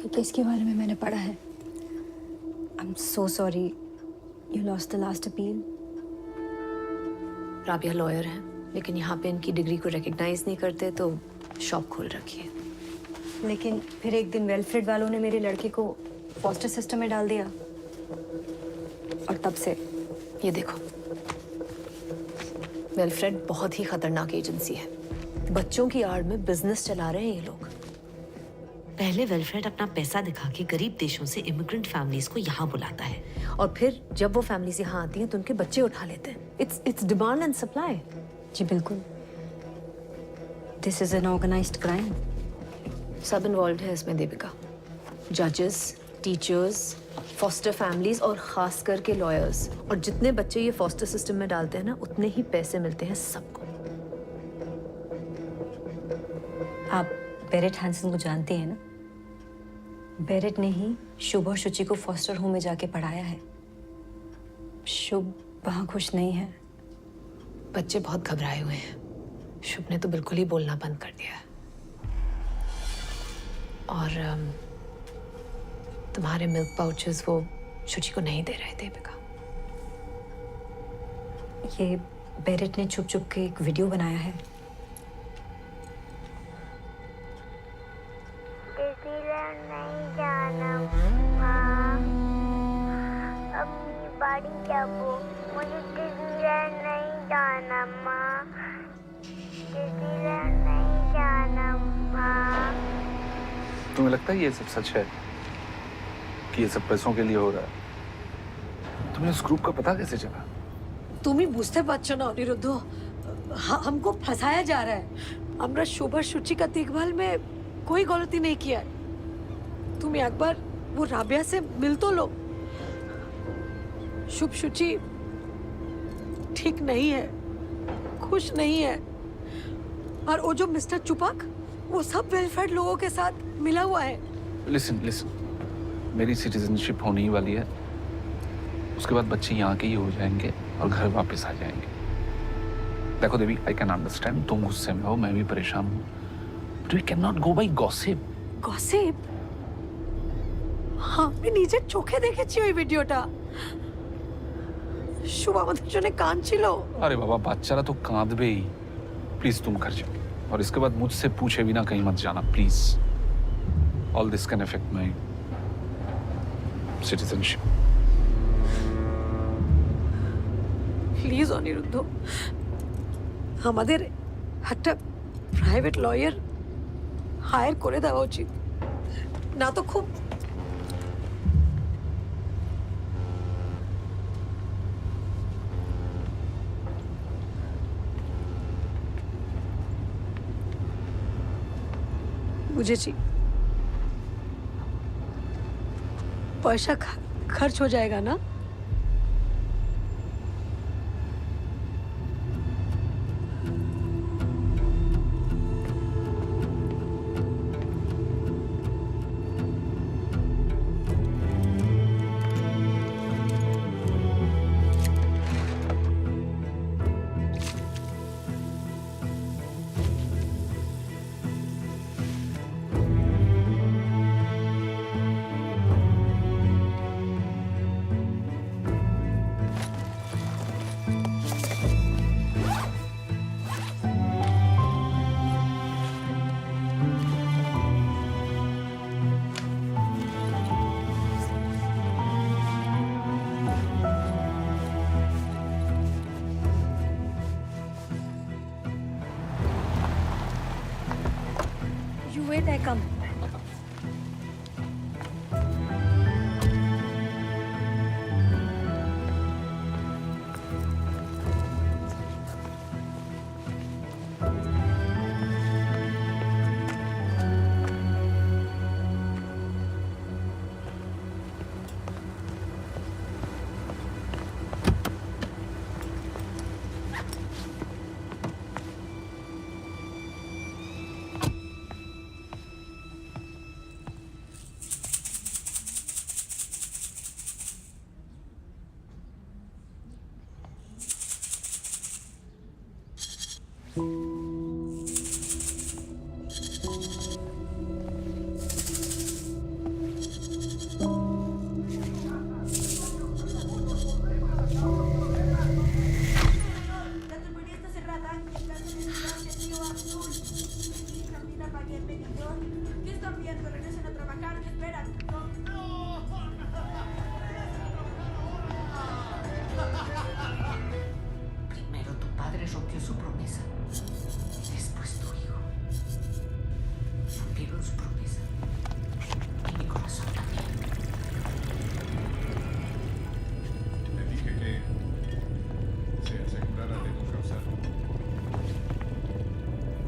कि किसके बारे में मैंने पढ़ा है I am so sorry you lost the last appeal Rabia lawyer है लेकिन यहाँ पे इनकी डिग्री को रिकग्नाइज नहीं करते तो शॉप खोल रखी है लेकिन फिर एक दिन वेलफ्रेड वालों ने मेरे लड़के को फॉस्टर सिस्टम में डाल दिया और तब से ये देखो, वेलफ्रेड बहुत ही खतरनाक एजेंसी है। बच्चों की आड़ में बिजनेस चला रहे हैं ये लोग। पहले वेलफेयर अपना पैसा दिखा के गरीब देशों से इमिग्रेंट फैमिलीज को यहाँ बुलाता है, और फिर जब वो फैमिलीज यहाँ आती हैं तो उनके बच्चे उठा लेते हैं। It's demand and supply. जी बिल्कुल, this is an organised crime. सब इन्वॉल्व है इसमें देविका, जजेस, टीचर्स, फॉस्टर फैमिलीज और खास करके लॉयर्स। और जितने बच्चे ये फॉस्टर सिस्टम में डालते हैं ना, उतने ही पैसे मिलते हैं सबको। आप बेरेट हैंसन को जानती हैं ना? बेरेट ने ही शुभ और शुचि को फॉस्टर होम में जाके पढ़ाया है। शुभ वहाँ खुश नहीं है। बच्चे बहुत घबराए हुए हैं। शुभ ने तो बिल्कुल ही बोलना बंद कर दिया है। और तुम्हारे मिल्क पाउचेस वो शुचि को नहीं दे रहे थे बेका। ये बेरेट ने छुप छुप के एक वीडियो बनाया है। नहीं जाना माँ, अपनी बाड़ी जाओ। मुझे डिज्नीलैंड नहीं जाना माँ, डिज्नीलैंड नहीं जाना माँ। तुम्हें लगता है ये सब सच है कि ये सब पैसों के लिए हो रहा है? तुम्हें उस ग्रुप का पता कैसे चला? तुम ही बुझते पाচ্ছ ना अनिरुद्धो, हमको फंसाया जा रहा है। আমরা शुभ और शुचि का देखभाल में कोई गलती नहीं किया है। तुम एक बार वो राबिया से मिल तो लो। शुभ शुचि ठीक नहीं है, खुश नहीं है। और वो जो मिस्टर चुपाक, वो सब वेलफेयर लोगों के साथ मिला हुआ है। लिसन, मेरी सिटीजनशिप होने ही वाली है। उसके बाद बच्चे यहाँ के ही हो जाएंगे और घर वापस आ जाएंगे। देखो देवी, आई कैन अंडरस्टैंड तुम गुस्से में हो, मैं भी परेशान हूँ, but we can not go by gossip. Gossip? আমি নিজে চোখে দেখেছি ওই ভিডিওটা। শুভ আমাদের জন্য কাঁদছিল। अरे बाबा, बाच्चारा तो कांदबे ही। प्लीज तुम घर जाओ, और इसके बाद मुझसे पूछे बिना कहीं मत जाना please. All this can affect my citizenship. Please Anirudh, আমাদের একটা প্রাইভেট লয়ার হায়ার করে দেওয়া উচিত, না তো খুব বুঝেছি। পয়সা खर्च हो जाएगा ना? Wait, I come. Primero tu padre rompió su promesa. Después tu hijo. Rompieron su promesa. Y mi corazón también. Le dije que se asegurara de no causar.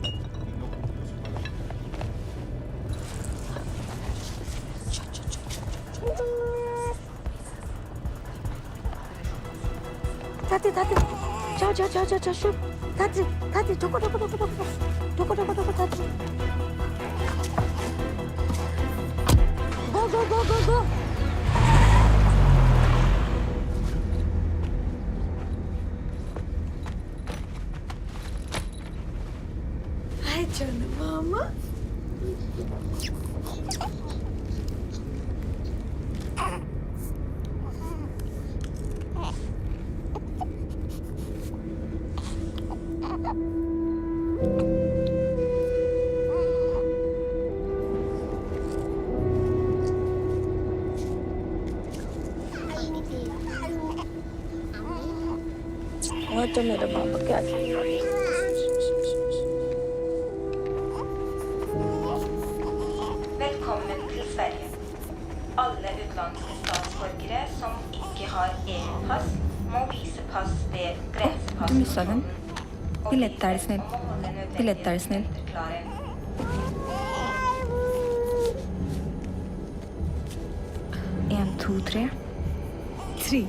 Y no cumplió su palabra. Tati, Tati. Ciao, ciao, ciao, ciao, ciao, Shub. Tati, Tati, Toko, Toko, Toko, Toko. Toko, Toko, Toko, Tati. Go, go, go, go, go. Hi, Chana Mama. और तो मेरा पापा क्या Velkommen til Sverige. Alle utenlandske statsborgere som ikke har EU-pass, må vise pass ved grensepass. Du mista den. Billett, er du snill. Billett, er du snill. En, to, tre. 3.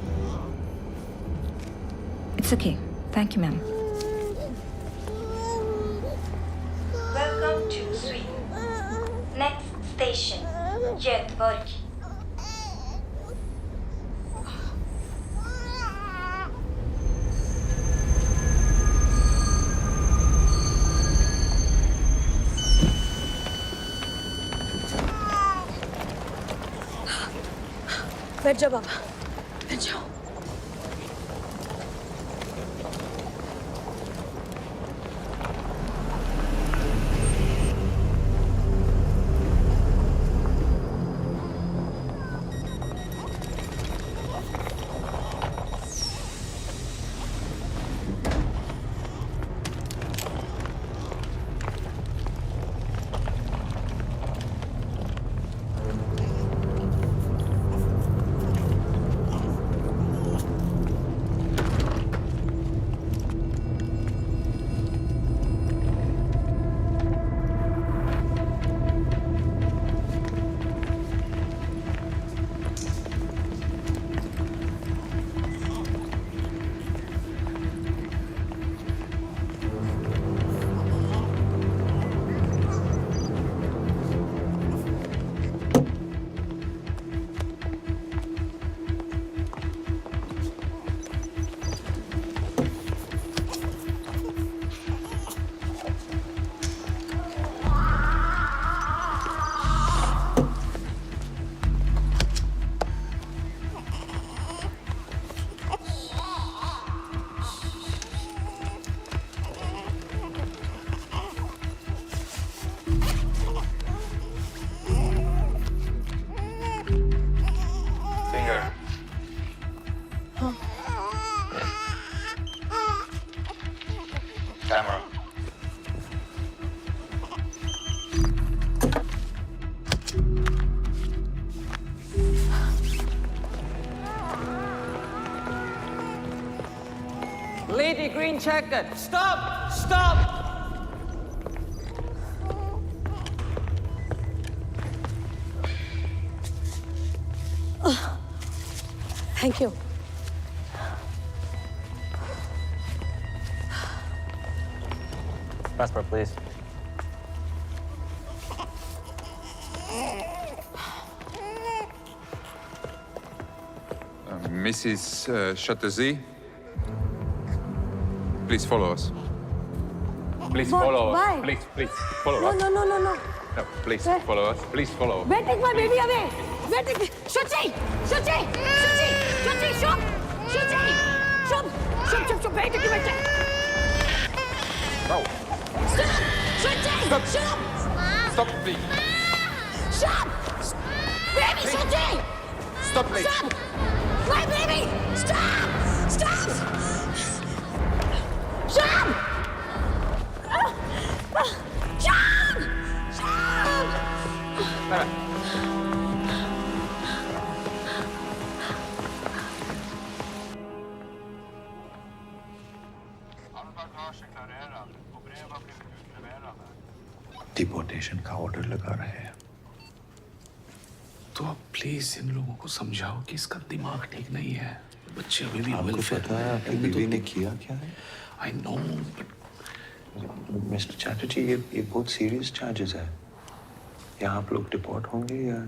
It's okay. Thank you, ma'am. Welcome to Sweden. Next station, Göteborg. बैठ जाओ बाबा, बैठ जाओ। Camera. Lady green jacket, stop! Stop! Thank you. Passport, please. Mrs. Chatterjee, please follow us. Please follow us. Why? Please follow us. No. No, please Where? follow us. Please follow. Where take my baby away? Where take Shuchi! Shuchi! Shuchi! Shuchi! Shub! Shuchi! Shub! Where take my child? No. Stop! Shuchi! Stop. Shut up! Stop, please. Stop! Baby, Shruti! Stop, please. Stop! My baby! Stop! Stop! Stop! Stop! Stop! Deportation का order लगा रहे हैं। तो अब please इन लोगों को समझाओ कि इसका दिमाग ठीक नहीं है। बच्चे अभी भी आपको पता है आपकी बीवी ने किया क्या है? I know but mister Chatterjee, ये बहुत सीरियस चार्जेस है। या आप लोग डिपोर्ट होंगे या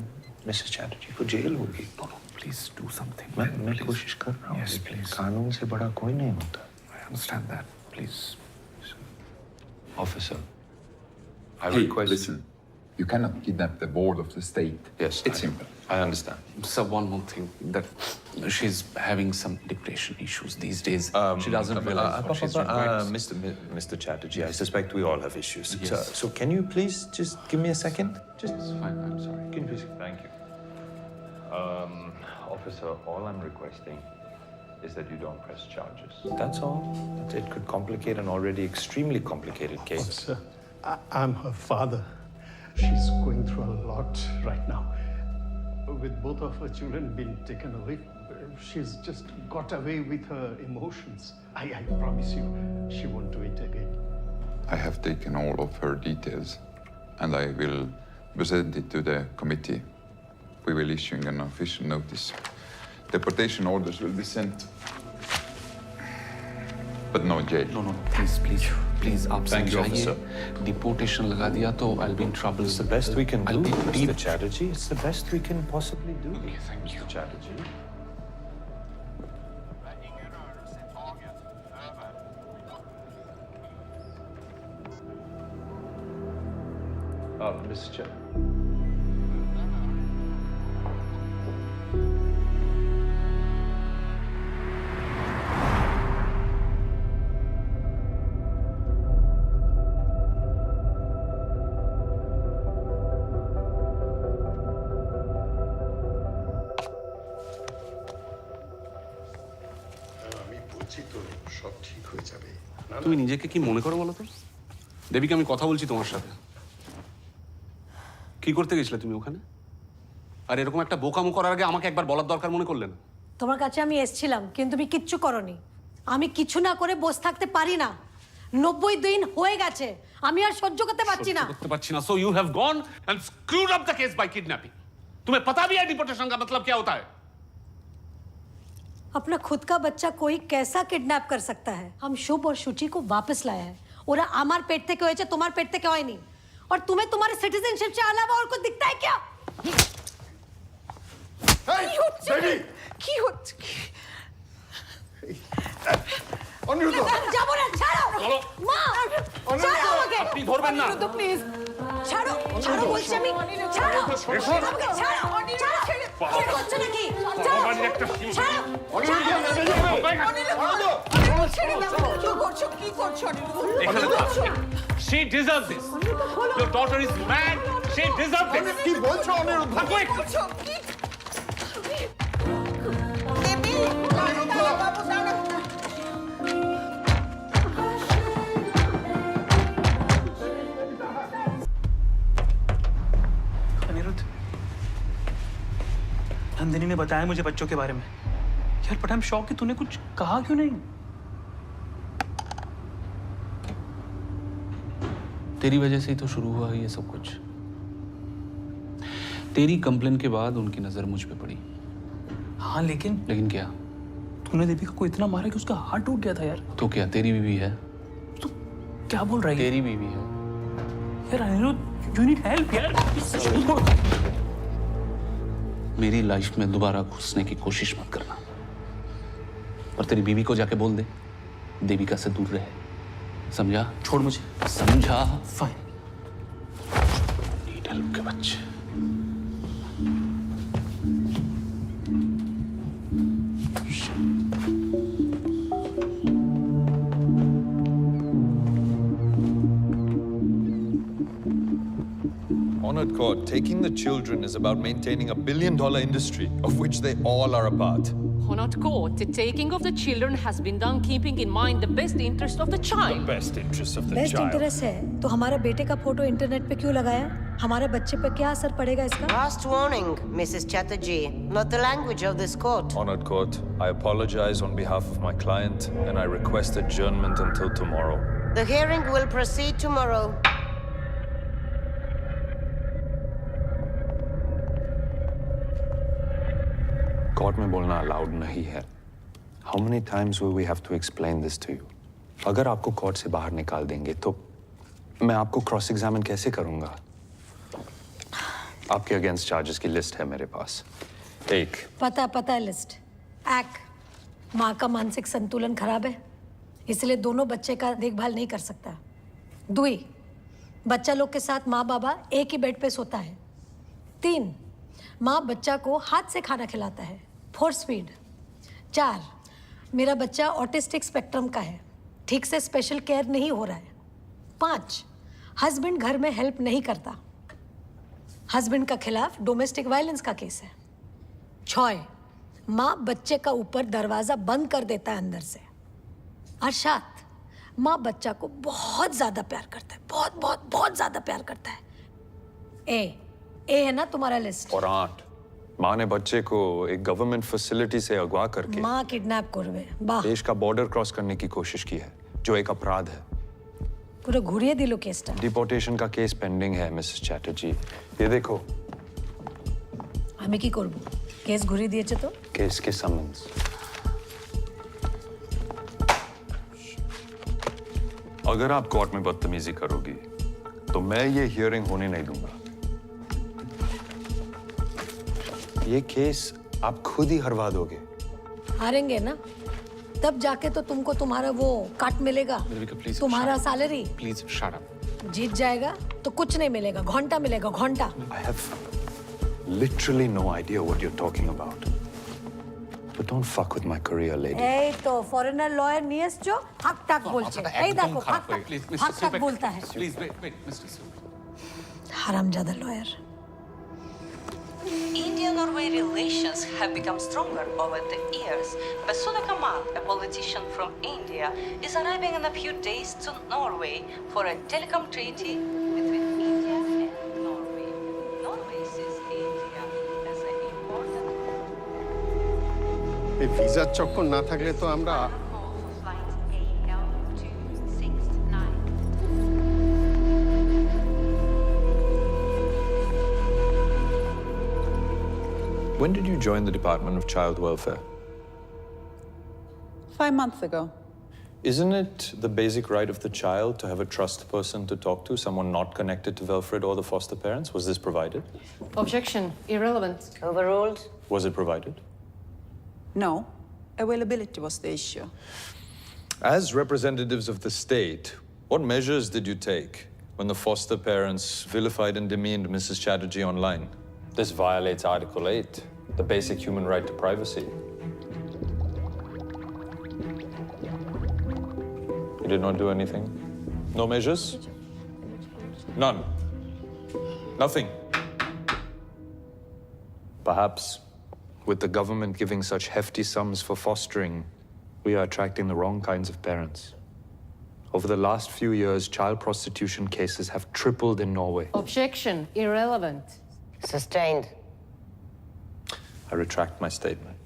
मिसेस चैटर्जी को जेल होगी। No no please do something. मैं कोशिश कर रहा हूँ। Yes please. कानून से बड़ा कोई नहीं होता। I understand that please. Officer, I Hey, request. listen, you cannot kidnap the board of the state. Yes, It's simple. I understand. Sir, one more thing, that she's having some depression issues these days. She doesn't realize what she's doing. Mr. Chatterjee, I suspect we all have issues. Yes. So can you please just give me a second? Just It's fine, I'm sorry. Can you please? Thank you. Officer, all I'm requesting is that you don't press charges. That's all. It could complicate an already extremely complicated case. Sir, I'm her father. She's going through a lot right now. With both of her children being taken away, she's just got away with her emotions. I promise you, she won't do it again. I have taken all of her details and I will present it to the committee. We will issue an official notice. Deportation orders will be sent. But no jail. No, please, please, please. आप Thank you, समझाइए। Deportation लगा दिया तो I'll be in trouble. It's the best we can I'll do, be Mr. Chatterjee. It's the best we can possibly do. Okay, thank you. Mr. Chatterjee. Mr. Chair. তুমি নিজেকে কি মনে করো বলো তো? দেবীকে আমি কথা বলছি তোমার সাথে। কি করতে গেছিলে তুমি ওখানে? আর এরকম একটা বোকামো করার আগে আমাকে একবার বলার দরকার মনে করলে না? তোমার কাছে আমি এসেছিলাম কিন্তু তুমি কিচ্ছু করনি। আমি কিছু না করে বসে থাকতে পারি না। 90 দিন হয়ে গেছে, আমি আর সহ্য করতে পারছি না। করতে পারছি না। So you have gone and screwed up the case by kidnapping. तुम्हें पता भी है डिपोर्टेशन का मतलब क्या होता है? अपना खुद का बच्चा कोई कैसा किडनैप कर सकता है? हम शुभ और शुचि को वापस लाया है। ওরা আমার পেট থেকে হয়েছে, তোমার পেট থেকে হয়নি। और तुम्हें तुम्हारे सिटीजनशिप से अलावा और कुछ दिखता है क्या? বেবি কি হচ্ছে? অনিরুদ্ধ যাবো না, ছাড়ো। চলো। মা, ছাড়ো আমাকে। আপনি ধরবেন না। অনিরুদ্ধ প্লিজ। ছাড়ো, ছাড়ো বলছি আমি। ছাড়ো। আমাকে ছাড়ো। ছাড়ো। কি করছো নাকি? ছাড়ো। ছাড়ো। She deserves this. Your daughter is mad. She deserves this. কি বলছো অনিরুদ্ধ? अनिरुद्ध, नंदिनी ने बताया मुझे बच्चों के बारे में। यार बट आई एम शॉक कि तूने कुछ कहा क्यों नहीं? तेरी वजह से ही तो शुरू हुआ ये सब कुछ। तेरी कंप्लेन के बाद उनकी नजर मुझ पे पड़ी। हाँ लेकिन क्या? तूने देविका को इतना मारा कि उसका हार्ट टूट गया था यार। तो क्या तेरी बीवी है? तो क्या बोल रही है? तेरी बीवी है यार अनिरुद्ध, यू नीड हेल्प यार। मेरी लाइफ में दोबारा घुसने की कोशिश मत करना। और तेरी बीवी को जाके बोल दे देविका से दूर रहे। समझा? छोड़ मुझे। समझा? फाइन। नीड हेल्प के बच्चे। Honored court, taking the children is about maintaining a billion-dollar industry, of which they all are a part. Honored court, the taking of the children has been done keeping in mind the best interest of the child. The best interest of the best child. Interest है तो हमारे बेटे का photo internet पे क्यों लगाया? हमारे बच्चे पे क्या असर पड़ेगा इसका? Last warning, Mrs. Chatterjee. Not the language of this court. Honored court, I apologize on behalf of my client and I request adjournment until tomorrow. The hearing will proceed tomorrow. Court में बोलना allowed नहीं है. How many times will we have to explain this to you? अगर आपको court से बाहर निकाल देंगे तो मैं आपको क्रॉस एग्जामिन कैसे करूंगा? आपके अगेंस्ट चार्जेस की लिस्ट है मेरे पास. एक, पता है लिस्ट. माँ का मानसिक संतुलन खराब है, इसलिए दोनों बच्चे का देखभाल नहीं कर सकता. 2, बच्चा लोग के साथ माँ बाबा एक ही बेड पे सोता है. 3, माँ बच्चा को हाथ से खाना खिलाता है. Force feed. 4, मेरा बच्चा ऑटिस्टिक स्पेक्ट्रम का है, ठीक से स्पेशल केयर नहीं हो रहा है. 5, हस्बैंड घर में हेल्प नहीं करता, हस्बैंड का खिलाफ डोमेस्टिक वायलेंस का केस है. 6, माँ बच्चे का ऊपर दरवाजा बंद कर देता है अंदर से. और 7, माँ बच्चा को बहुत ज्यादा प्यार करता है, बहुत ज्यादा प्यार करता है. ए है ना तुम्हारा लिस्ट. और 8, माँ ने बच्चे को एक गवर्नमेंट फैसिलिटी से अगवा करके माँ किडनैप करवे बाह देश का बॉर्डर क्रॉस करने की कोशिश की है, जो एक अपराध है. पूरा घुरिए दिलो केसटा. डिपोर्टेशन का केस पेंडिंग है मिसेस चैटर्जी. ये देखो. हमें की करबो? केस घुरी दिएছে तो? केस के समन्स. अगर आप कोर्ट में बदतमीजी करोगी तो मैं ये हियरिंग होने नहीं दूंगा. ये केस आप खुद ही हरवा दोगे. हारेंगे ना, तब जाके तो तुमको तुम्हारा वो काट मिलेगा, तुम्हारा सैलरी. Please shut up. जीत जाएगा तो कुछ नहीं मिलेगा, घंटा मिलेगा, घंटा. I have literally no idea what you're talking about. But don't fuck with my career, lady. এই তো ফরেনার লয়ার নিয়ে এসছো, হাক বলছে. এই দেখো হাক बोलता है. Please wait, Mr. हरामजादा lawyer. India-Norway relations have become stronger over the years. Basuda Kamal, a politician from India, is arriving in a few days to Norway for a telecom treaty between India and Norway. Norway sees India as an important. এই ভিসার চক্কর না থাকলে তো আমরা When did you join the Department of Child Welfare? 5 months ago. Isn't it the basic right of the child to have a trust person to talk to, someone not connected to Wilfred or the foster parents? Was this provided? Objection. Irrelevant. Overruled. Was it provided? No. Availability was the issue. As representatives of the state, what measures did you take when the foster parents vilified and demeaned Mrs. Chatterjee online? This violates Article 8, the basic human right to privacy. You did not do anything? No measures? None? Nothing? Perhaps, with the government giving such hefty sums for fostering, we are attracting the wrong kinds of parents. Over the last few years, child prostitution cases have tripled in Norway. Objection. Irrelevant. Sustained. I retract my statement.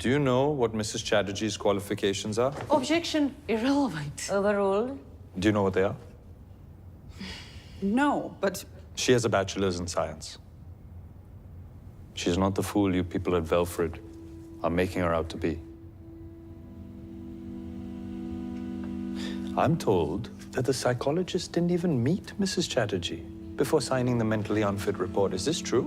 Do you know what Mrs. Chatterjee's qualifications are? Objection. Irrelevant. Overruled. Do you know what they are? No, but She has a bachelor's in science. She's not the fool you people at Velfred are making her out to be. I'm told that the psychologist didn't even meet Mrs. Chatterjee before signing the mentally unfit report. Is this true?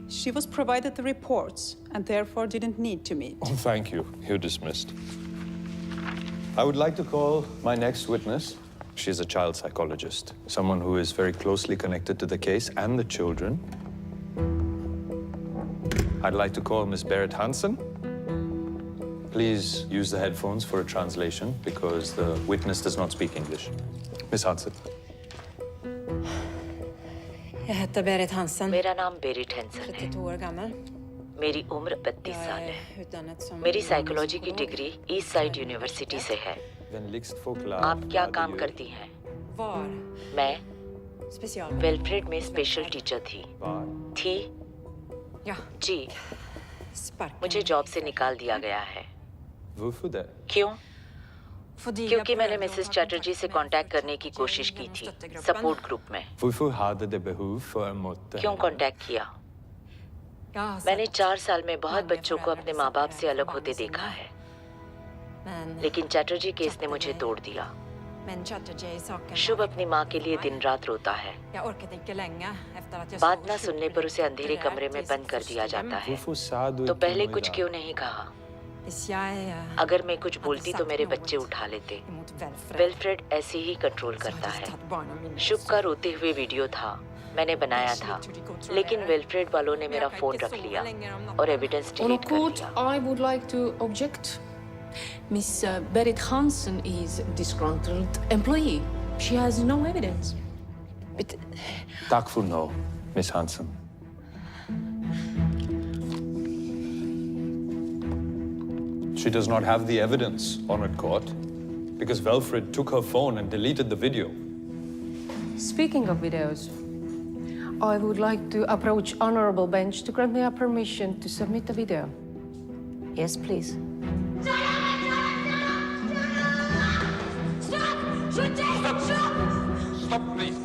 she was provided the reports and therefore didn't need to meet. Oh, thank you. You're dismissed. I would like to call my next witness. She's a child psychologist, someone who is very closely connected to the case and the children. I'd like to call Miss Berit Hansen. Please use the headphones for a translation because the witness does not speak English. Miss Hansen. Jag heter Berit Hansen. मेरा नाम Beirut Hansen है। 32 år gammal. मेरी उम्र 32 Jag साल है। är utbildad som मेरी psychology की degree east side university से है। आप क्या काम करती हैं? Var? मैं Special. वेलफ्रेड में स्पेशल टीचर थी। Ja. जी, मुझे जॉब से निकाल दिया गया है। क्यों? क्योंकि मैंने मिसेस चैटर्जी से कांटेक्ट करने की कोशिश की थी सपोर्ट ग्रुप में। क्यों कांटेक्ट किया? मैंने 4 साल में बहुत बच्चों को अपने माँ बाप से अलग होते देखा है, लेकिन चैटर्जी केस ने मुझे तोड़ दिया। Men Chatterjee-saken. शुभ अपनी माँ के लिए दिन रात रोता है। Jag orkade inte länge efter att jag बात såg ना सुनने पर उसे अंधेरे कमरे में बंद कर दिया जाता है। तो पहले कुछ क्यों नहीं कहा? Hvis jeg अगर मैं कुछ बोलती तो मेरे बच्चे उठा लेते। वेलफ्रेड ऐसे ही कंट्रोल करता है। शुभ का रोते हुए वीडियो था, मैंने बनाया था, लेकिन वेलफ्रेड वालों ने मेरा फोन रख लिया और एविडेंस On a डिलीट कर court, दिया। I would like to object. Miss Berit Hansen is disgruntled employee. She has no evidence. Tack för nu, Miss Hansen. She does not have the evidence, Honored Court, because Wilfred took her phone and deleted the video. Speaking of videos, I would like to approach honorable bench to grant me a permission to submit a video. Yes, please. Stop, please.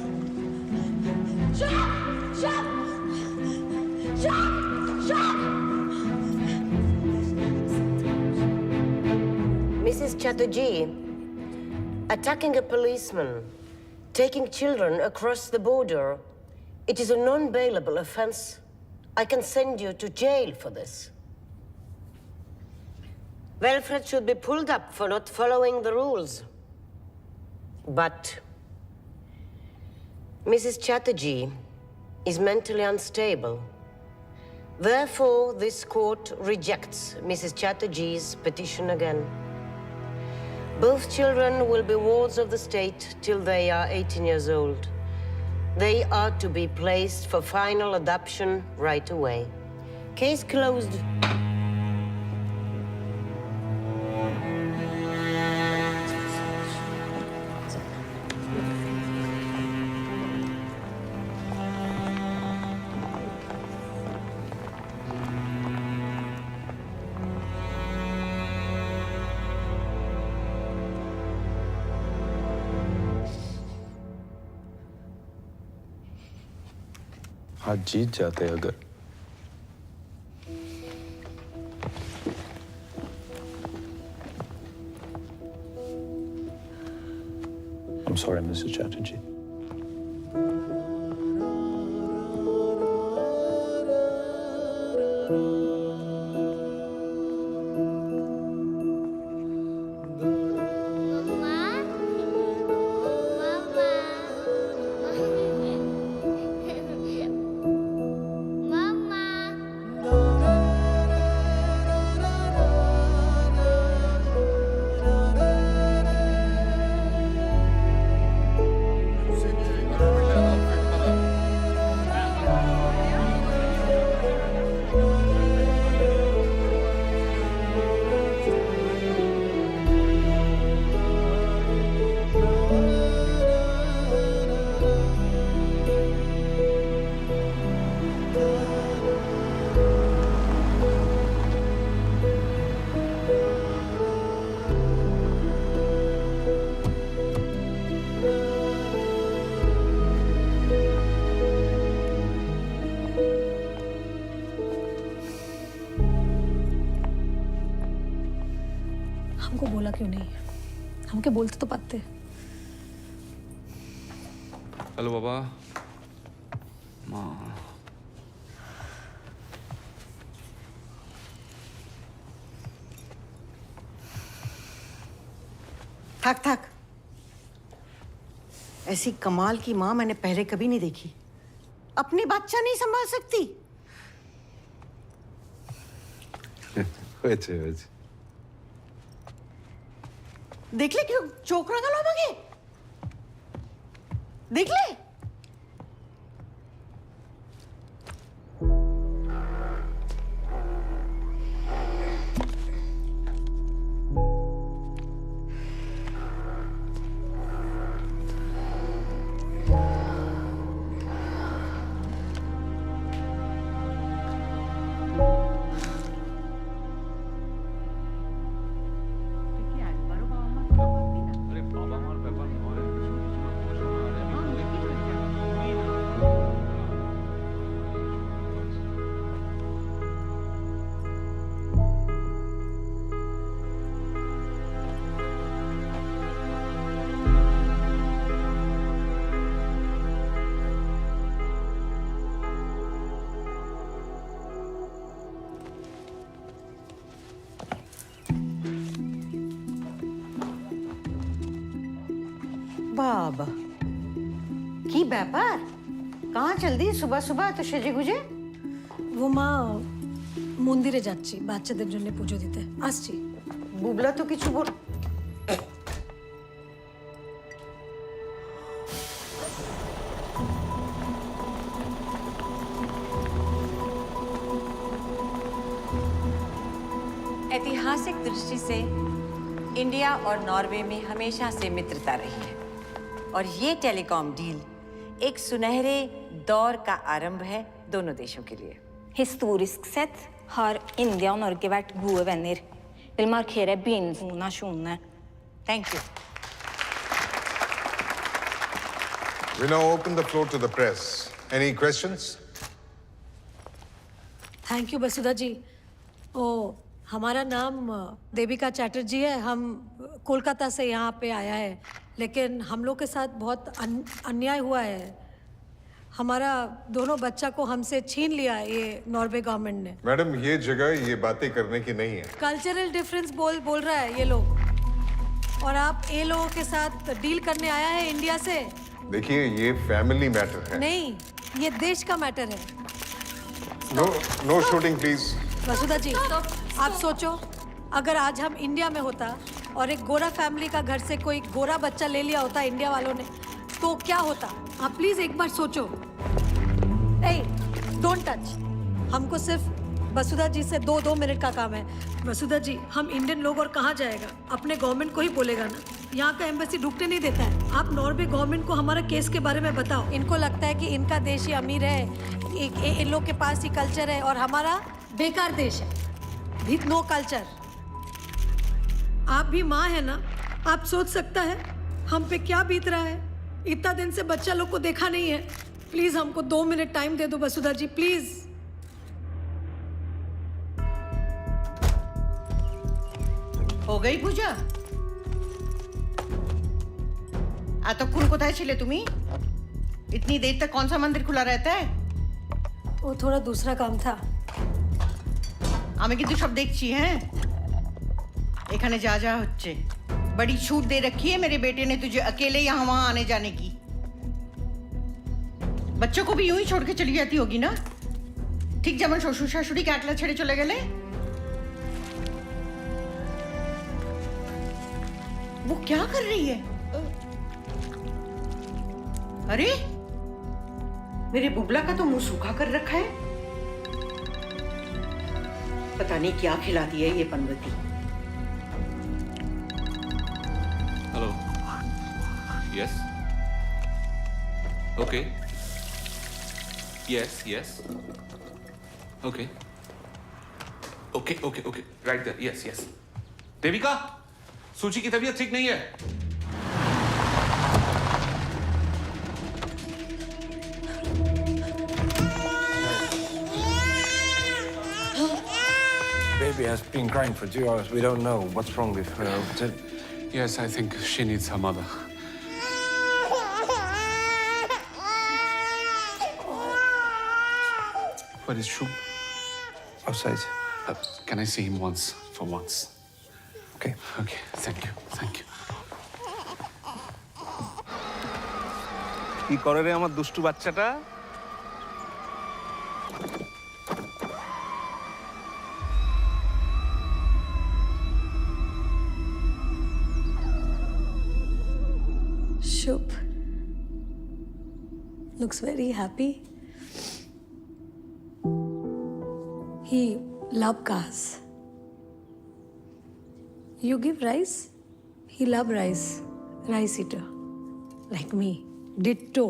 Mrs. Chatterjee, attacking a policeman, taking children across the border, it is a non-bailable offense. I can send you to jail for this. Wilfred should be pulled up for not following the rules. But Mrs. Chatterjee is mentally unstable. Therefore, this court rejects Mrs. Chatterjee's petition again. Both children will be wards of the state till they are 18 years old. They are to be placed for final adoption right away. Case closed. आज जीत जाते अगर। I'm sorry, Mrs. Chatterjee. हमको बोला क्यों नहीं? हमके बोलते तो पाते। हेलो बाबा। माँ। थक थक। ऐसी कमाल की माँ मैंने पहले कभी नहीं देखी। अपनी बच्चा नहीं संभाल सकती। देख ले क्यों चोकरा गला मांगे। देख ले বাবা কি ব্যাপার কাহা চল দি সুবহ সুবহ তো সেজে গুজে वो माँ মন্দিরে যাচ্ছি বাচ্চাদের জন্য পুজো দিতে আসছি বুবলা তো কিছু বল ऐतिहासिक दृष्टि से इंडिया और नॉर्वे में हमेशा से मित्रता रही है और ये टेलीकॉम डील एक सुनहरे दौर का आरंभ है दोनों देशों के लिए. Historisk sett har India och Norge varit gode vänner. Vill markera begynnelsen av nasjonene. Thank you. We now open the floor to the press. Any questions? Thank you Vasudha ji ओ हमारा नाम देविका चैटर्जी है हम कोलकाता से यहाँ पे आया है लेकिन हम लोग के साथ बहुत अन्याय हुआ है हमारा दोनों बच्चा को हमसे छीन लिया ये नॉर्वे गवर्नमेंट ने मैडम ये जगह ये बातें करने की नहीं है कल्चरल डिफरेंस बोल रहा है ये लोग और आप ये लोगों के साथ डील करने आया है इंडिया से देखिए ये फैमिली मैटर है नहीं ये देश का मैटर है नो शूटिंग प्लीज वसुधा जी आप सोचो अगर आज हम इंडिया में होता और एक गोरा फैमिली का घर से कोई गोरा बच्चा ले लिया होता इंडिया वालों ने तो क्या होता आप प्लीज एक बार सोचो ए डोंट टच हमको सिर्फ वसुधा जी से दो मिनट का काम है वसुधा जी हम इंडियन लोग और कहाँ जाएगा अपने गवर्नमेंट को ही बोलेगा ना यहाँ का एम्बेसी ढुकने नहीं देता है आप नॉर्वे गवर्नमेंट को हमारा केस के बारे में बताओ इनको लगता है कि इनका देश ही अमीर है इन लोग के पास ही कल्चर है और हमारा बेकार देश है विथ नो कल्चर आप भी माँ है ना आप सोच सकता है हम पे क्या बीत रहा है इतना दिन से बच्चा लोग को देखा नहीं है प्लीज हमको 2 मिनट टाइम दे दो वसुधा जी प्लीज हो गई पूजा आता कुन कोথায় ছিলে তুমি इतनी देर तक कौन सा मंदिर खुला रहता है वो थोड़ा दूसरा काम था আমি কিন্তু সব দেখছি हैं এখানে যা যা হচ্ছে बड़ी छूट दे रखी है मेरे बेटे ने तुझे अकेले यहाँ वहाँ आने जाने की बच्चों को भी यूं ही छोड़ के चली जाती होगी ना ठीक যেমন শ্বশুর শাশুড়ি একলা ছেড়ে চলে গেলে वो क्या कर रही है अरे मेरे बुबला का तो मुंह सूखा कर रखा है पता नहीं क्या खिलाती है ये पनवती hello yes okay yes yes okay okay okay okay right there yes yes Devika Suchi की तबीयत ठीक नहीं है Baby has been crying for 2 hours. We don't know what's wrong with her. Yes, I think she needs her mother. Where is Shub? Outside. Can I see him once, for once? Okay. Okay, thank you, thank you. কি করে রে আমার দুষ্টু বাচ্চাটা Shub looks very happy. He loves cars. You give rice, he loves rice. Rice eater. Like me. Ditto.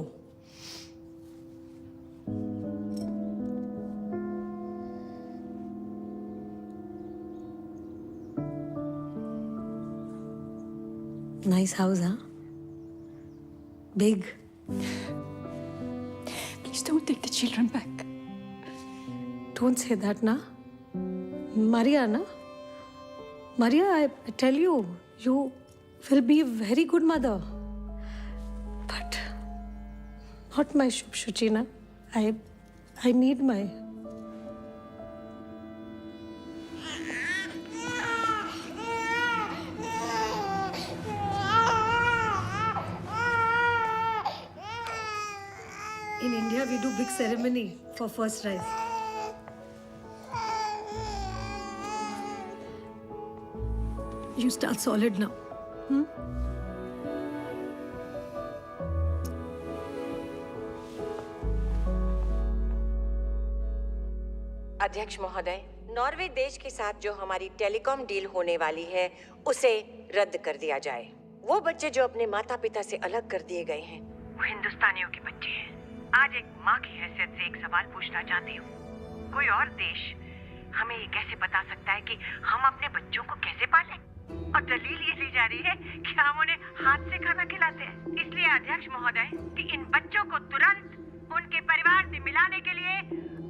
Nice house, huh? Big. Please don't take the children back. Don't say that, na. Maria, na. Maria, I tell you, you will be a very good mother. But not my Shuchi, na. I need my. In India, we do big ceremony for first rice. You start solid now. अध्यक्ष महोदय, Norway देश के साथ जो हमारी telecom deal होने वाली है उसे रद्द कर दिया जाए। वो बच्चे जो अपने माता पिता से अलग कर दिए गए हैं, वो हिंदुस्तानियों के बच्चे हैं। आज एक माँ की हैसियत से एक सवाल पूछना चाहती हूँ। कोई और देश हमें ये कैसे बता सकता है कि हम अपने बच्चों को कैसे पालें? और दलील ये ली जा रही है कि हम उन्हें हाथ से खाना खिलाते हैं। इसलिए अध्यक्ष महोदय कि इन बच्चों को तुरंत उनके परिवार से मिलाने के लिए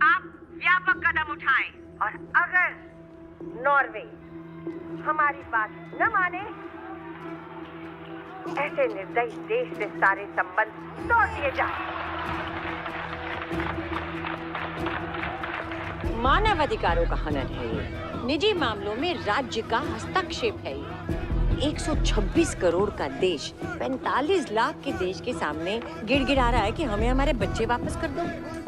आप व्यापक कदम उठाएं। और अगर नॉर्वे हमारी बात न माने, ऐसे निर्दयी देश से सारे संबंध तोड़ दिए जाएं। मानव अधिकारों का हनन है ये, निजी मामलों में राज्य का हस्तक्षेप है ये। 126 करोड़ का देश 45 लाख के देश के सामने गिड़गिड़ा रहा है कि हमें हमारे बच्चे वापस कर दो।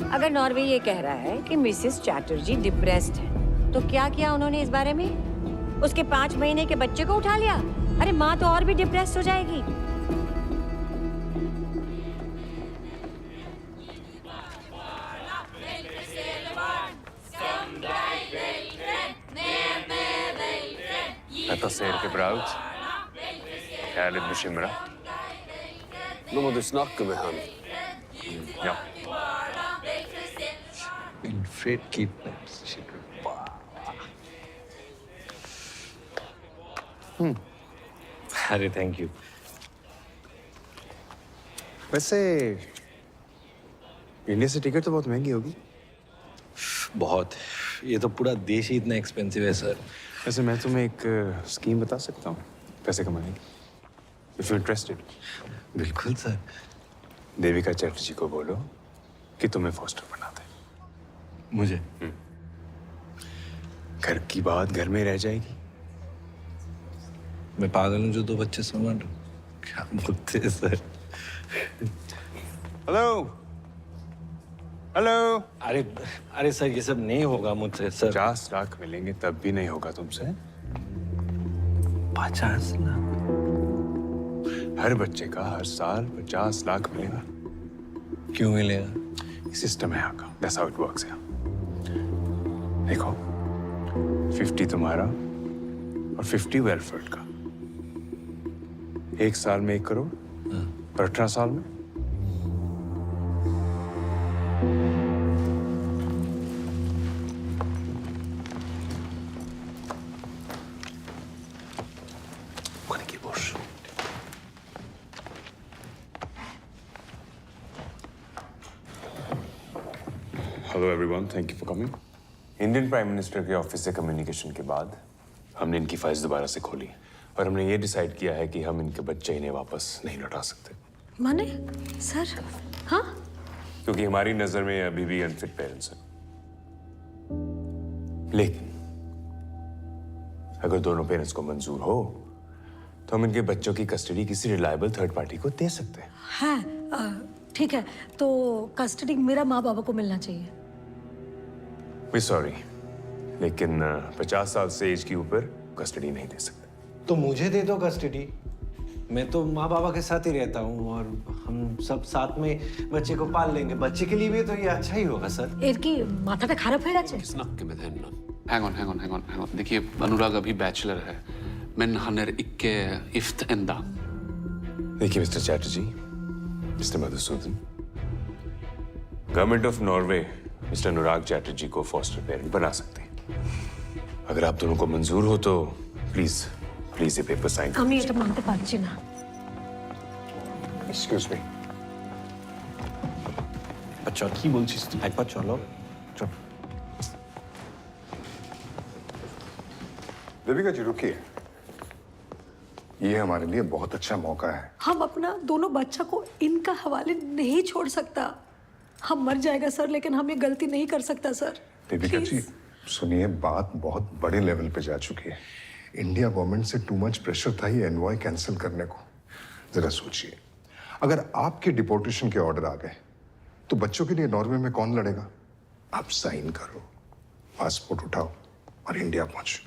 अगर नॉर्वे ये कह रहा है कि मिसेस चैटर्जी डिप्रेस्ड है, तो क्या किया उन्होंने इस बारे में? उसके 5 महीने के बच्चे को उठा लिया। अरे माँ तो और भी डिप्रेस्ड हो जाएगी। Dette ser ikke bra ut. Jeg er litt bekymra. Nå må du snakke med han. Ja. Wilfred, keep अरे थैंक यू। वैसे इंडिया से टिकट तो बहुत महंगी होगी। बहुत। ये तो पूरा देश ही इतना एक्सपेंसिव है सर। वैसे मैं तुम्हें एक स्कीम बता सकता हूँ पैसे कमाने की, इफ यू इंटरेस्टेड। बिल्कुल सर। देविका चैटर्जी को बोलो कि तुम्हें फॉस्टर बना दे। मुझे? घर की बात घर में रह जाएगी। मैं पागल हूँ जो 2 बच्चे संभाल रहा हूँ? क्या बोलते हैं सर? Hello hello. अरे सर ये सब नहीं होगा मुझसे सर। 50 लाख मिलेंगे तब भी नहीं होगा तुमसे। 50 लाख? हर बच्चे का हर साल 50 लाख मिलेगा। क्यों मिलेगा? सिस्टम है यहाँ का। That's how it works यहाँ। देखो 50 तुम्हारा और 50 वेलफेयर का। 1 साल में 1 करोड़ और 18 साल में hello everyone, thank you for coming. Indian prime minister के ऑफिस से कम्युनिकेशन के बाद हमने इनकी फाइल्स दोबारा से खोली और हमने ये डिसाइड किया है कि हम इनके बच्चे इन्हें वापस नहीं लौटा सकते। माने सर? हाँ, क्योंकि हमारी नजर में अभी भी अनफिट पेरेंट्स हैं। लेकिन अगर दोनों पेरेंट्स को मंजूर हो तो हम इनके बच्चों की कस्टडी किसी रिलायबल थर्ड पार्टी को दे सकते हैं। हाँ, ठीक है। तो कस्टडी मेरा माँ बाबा को मिलना चाहिए। वी सॉरी, लेकिन 50 साल से एज के ऊपर कस्टडी नहीं दे सकते। तो मुझे दे दो कस्टडी। मैं तो माँ बाबा के साथ ही रहता हूँ और हम सब साथ में बच्चे को पाल लेंगे। बच्चे के लिए भी तो ये अच्छा ही होगा सर। इनकी माथा टा खराब है अच्छे। Hang on. देखिए अनुराग अभी बैचलर है। Men han är icke gift ända. देखिए mister Chatterjee, mister Madhusudan, government of Norway mister Anurag Chatterjee को फॉस्टर पेरेंट बना सकते हैं। अगर आप दोनों को मंजूर हो तो प्लीज ये पेपर साइन कर আমি এটা মানতে পারছি না। Excuse me. अच्छा কি বলছিস তুই? একবার চলো। চল। देविका जी रुकिए, ये हमारे लिए बहुत अच्छा मौका है। हम अपना दोनों बच्चा को इनका हवाले नहीं छोड़ सकता। हम मर जाएगा सर, लेकिन हम ये गलती नहीं कर सकता सर। देविका जी सुनिए, बात बहुत बड़े लेवल पे जा चुकी है। इंडिया गवर्नमेंट से टू मच प्रेशर था ये एनवॉय कैंसिल करने को। जरा सोचिए, अगर आपके डिपोर्टेशन के ऑर्डर आ गए तो बच्चों के लिए नॉर्वे में कौन लड़ेगा? आप साइन करो, पासपोर्ट उठाओ और इंडिया पहुंचो।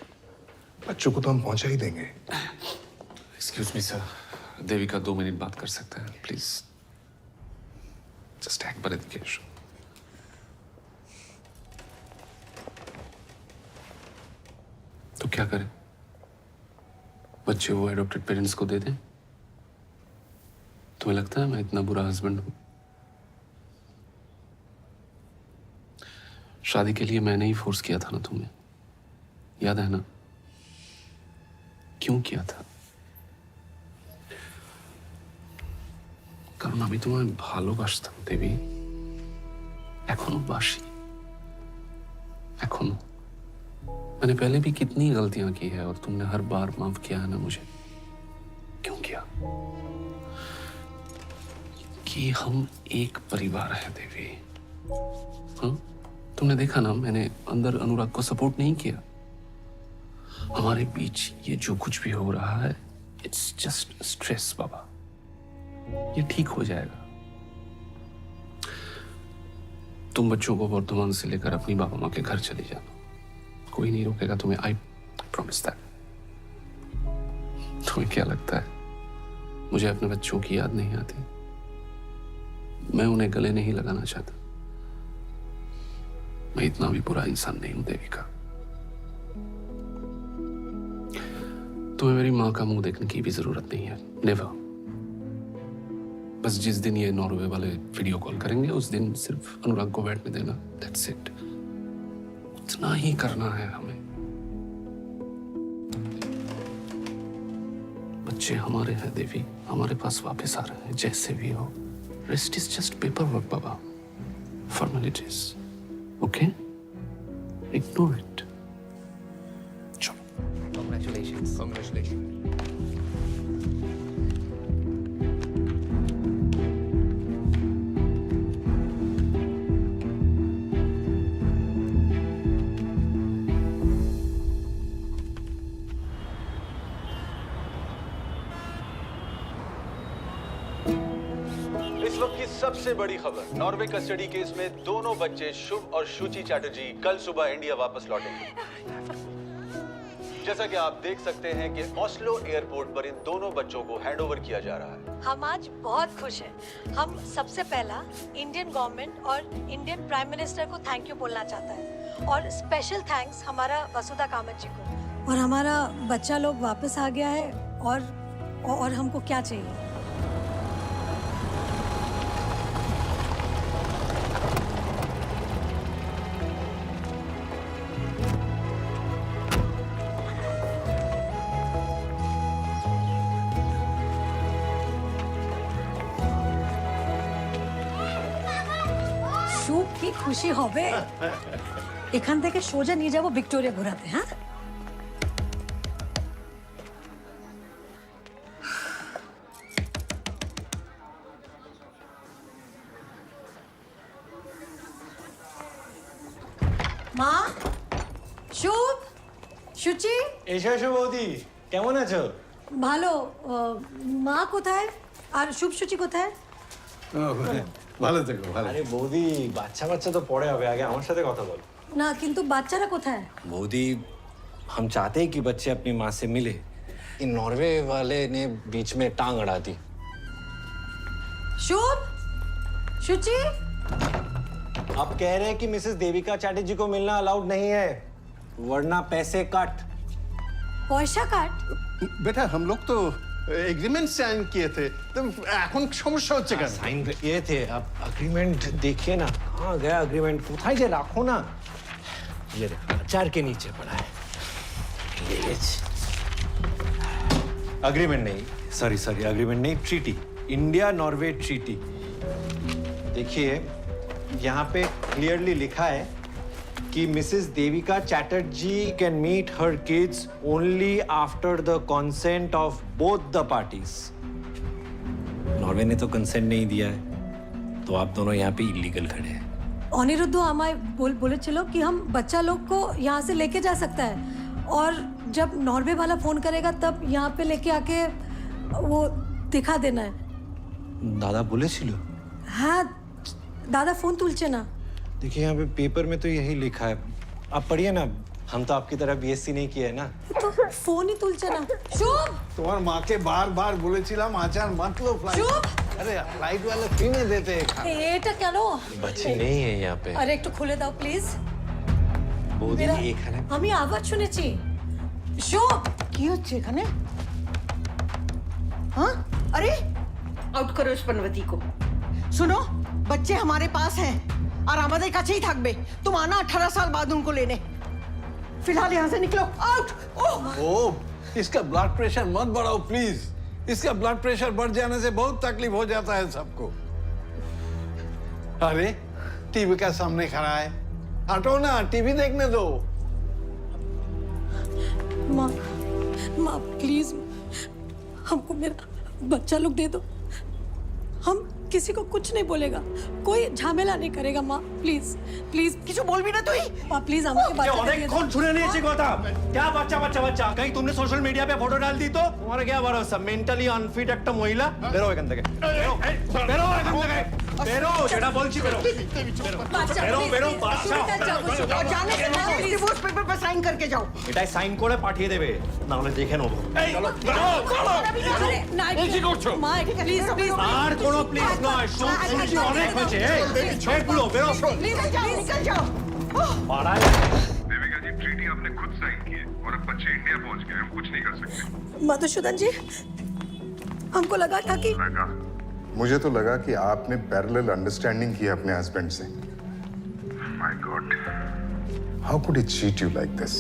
बच्चों को तो हम पहुंचा ही देंगे। Excuse me sir, Devika 2 minute बात कर सकते हैं प्लीज? जस्ट एक बार एजुकेशन। तो क्या करें? बच्चे वो एडॉप्टेड पेरेंट्स को दे दें? तुम्हें लगता है मैं इतना बुरा हस्बैंड हूं? शादी के लिए मैंने ही फोर्स किया था ना तुम्हें, याद है ना? क्यों किया था? কারণ আমি তোমায় ভালোবাসতাম দেবী, এখনো বাসি, এখনো। मैंने पहले भी कितनी गलतियां की है और तुमने हर बार माफ किया है ना मुझे। क्यों किया? कि हम एक परिवार है देवी। हाँ, तुमने देखा ना, मैंने अंदर अनुराग को सपोर्ट नहीं किया। हमारे बीच ये जो कुछ भी हो रहा है, इट्स जस्ट स्ट्रेस बाबा। ये ठीक हो जाएगा। तुम बच्चों को वर्धमान से लेकर अपनी बाबा माँ के घर चले जाना, कोई नहीं रोकेगा तुम्हें। I promise that. तुम्हें क्या लगता है मुझे अपने बच्चों की याद नहीं आती? मैं उन्हें गले नहीं लगाना चाहता। मैं इतना भी बुरा इंसान नहीं हूं देविका। तुम्हें मेरी माँ का मुंह देखने की भी जरूरत नहीं है, नेवर। बस जिस दिन ये नॉर्वे वाले वीडियो कॉल करेंगे उस दिन सिर्फ अनुराग को बैठने देना, दैट्स इट। इतना ही करना है हमें। बच्चे हमारे हैं देवी, हमारे पास वापस आ रहे हैं जैसे भी हो। Rest is just paper work Baba, formalities, okay? Ignore it. Congratulations. Congratulations. इस वक्त की सबसे बड़ी खबर, नॉर्वे कस्टडी केस में दोनों बच्चे शुभ और शुचि चैटर्जी कल सुबह इंडिया वापस लौटेंगे। जैसा कि आप देख सकते हैं कि ऑस्लो एयरपोर्ट पर इन दोनों बच्चों को हैंडओवर किया जा रहा है। हम आज बहुत खुश हैं। हम सबसे पहला इंडियन गवर्नमेंट और इंडियन प्राइम मिनिस्टर को थैंक यू बोलना चाहता है, और स्पेशल थैंक्स हमारा वसुधा कामत जी को। और हमारा बच्चा लोग वापस आ गया है, और हमको क्या चाहिए? কি খুশি হবে এখান থেকে সোজা নিয়ে যাব ভিক্টোরিয়া ঘোরাতে। হ্যাঁ, মা, শুভ, সুচি, এসো এসো বৌদি, কেমন আছো? ভালো। মা কোথায় আর শুভ সুচি কোথায়? ভালো থেকো, ভালো। আরে বৌদি, বাচ্চা তো পরে হবে, আগে আমার সাথে কথা বল। না, কিন্তু বাচ্চারা কোথায়? बौदी, हम चाहते हैं कि बच्चे अपनी माँ से मिले। इन नॉर्वे वाले ने बीच में टांग अड़ा दी। शुभ, शुचि, आप कह रहे हैं कि मिसेस देविका चैटर्जी को मिलना अलाउड नहीं है, वरना पैसे कट। पैसा कट? बेटा, हम लोग तो एग्रीमेंट साइन किए थे, तो এখন সমস্যা হচ্ছে কেন? साइन किए थे, आप एग्रीमेंट देखिए ना, कहाँ गया एग्रीमेंट? कोথায় যে রাখো ना, ये अचार के नीचे पड़ा है। एग्रीमेंट नहीं, सॉरी एग्रीमेंट नहीं, ट्रीटी, इंडिया नॉर्वे ट्रीटी। देखिए, यहाँ पे क्लियरली लिखा है कि Mrs Devika Chatterjee can meet her kids only after the consent of both the parties. Norway ने तो कंसेंट नहीं दिया है, तो आप दोनों यहाँ पे इलीगल खड़े हैं। अनिरुद्ध हमारे बोलेছিল कि हम बच्चा लोग को यहाँ से लेके जा सकता है, और जब नॉर्वे वाला फोन करेगा तब यहाँ पे लेके आके वो दिखा देना है। दादा बोलेছিল? हाँ, दादा फोन तुलचे ना। देखिए यहाँ पे पेपर में तो यही लिखा है, आप पढ़िए ना। हम तो आपकी तरह बीएससी नहीं किया है ना। तो फोन ही तुलचे ना। शुभ তোমার মাকে বারবার বলেছিলাম আচার মাত্র ফ্লাইট। शुभ আরে ফ্লাইট वाले फ्री में देते हैं खाना। এটা কেন? बच्ची नहीं है यहाँ पे। আরে একটু খুলে দাও প্লিজ। বৌদি এখানে আমি আওয়াজ শুনেছি। শুভ কি হচ্ছে এখানে? हाँ? अरे आउट करो इस पनवती को। सुनो, बच्चे हमारे पास हैं और আমাদের কাছেই থাকবে। तुम आना 18 साल बाद उनको लेने। फिलहाल यहाँ से निकलो। आउट। ओ, इसका ब्लड प्रेशर मत बढ़ाओ प्लीज। इसका ब्लड प्रेशर बढ़ जाने से बहुत तकलीफ हो जाता है सबको। अरे टीवी का सामने खड़ा है, हटो ना, टीवी देखने दो। माँ माँ प्लीज हमको मेरा बच्चा लोग दे दो। हम किसी को कुछ नहीं बोलेगा, कोई झमेला नहीं करेगा। माँ प्लीज प्लीज কিছু বলবি না তুই? माँ प्लीज আমাকে বাচ্চা অনেক কোন শুনে নিয়েছি কথা। क्या बच्चा बच्चा बच्चा? कहीं तुमने सोशल मीडिया पे फोटो डाल दी तो तुम्हारा क्या भरोसा? मेंटली अनफिट একটা মহিলা। বেরো এখান থেকে, বেরো বেরো এখান থেকে, বেরো, যেটা বলছি বেরো বেরো বেরো। বাচ্চা और जाने से पहले डिवोर्स पेपर पर साइन करके जाओ। এটাই সাইন করে পাঠিয়ে দেবে, না হলে দেখে নেবো। চলো কি করছো? মা প্লিজ প্লিজ আর কোনো প্লিজ নয়, শুনছি অনেক হয়েছে। এই পুরো বেরো, निकल जाओ निकल जाओ। পাড়ায়। देविका जी, ट्रीटी आपने खुद साइन की है और अब बच्चे इंडिया पहुंच गए, हम कुछ नहीं कर सकते। मधुसूदन जी, हमको लगा था कि मुझे तो लगा कि आपने पैरेलल अंडरस्टैंडिंग की अपने हस्बैंड से। My god, how could he cheat you like this?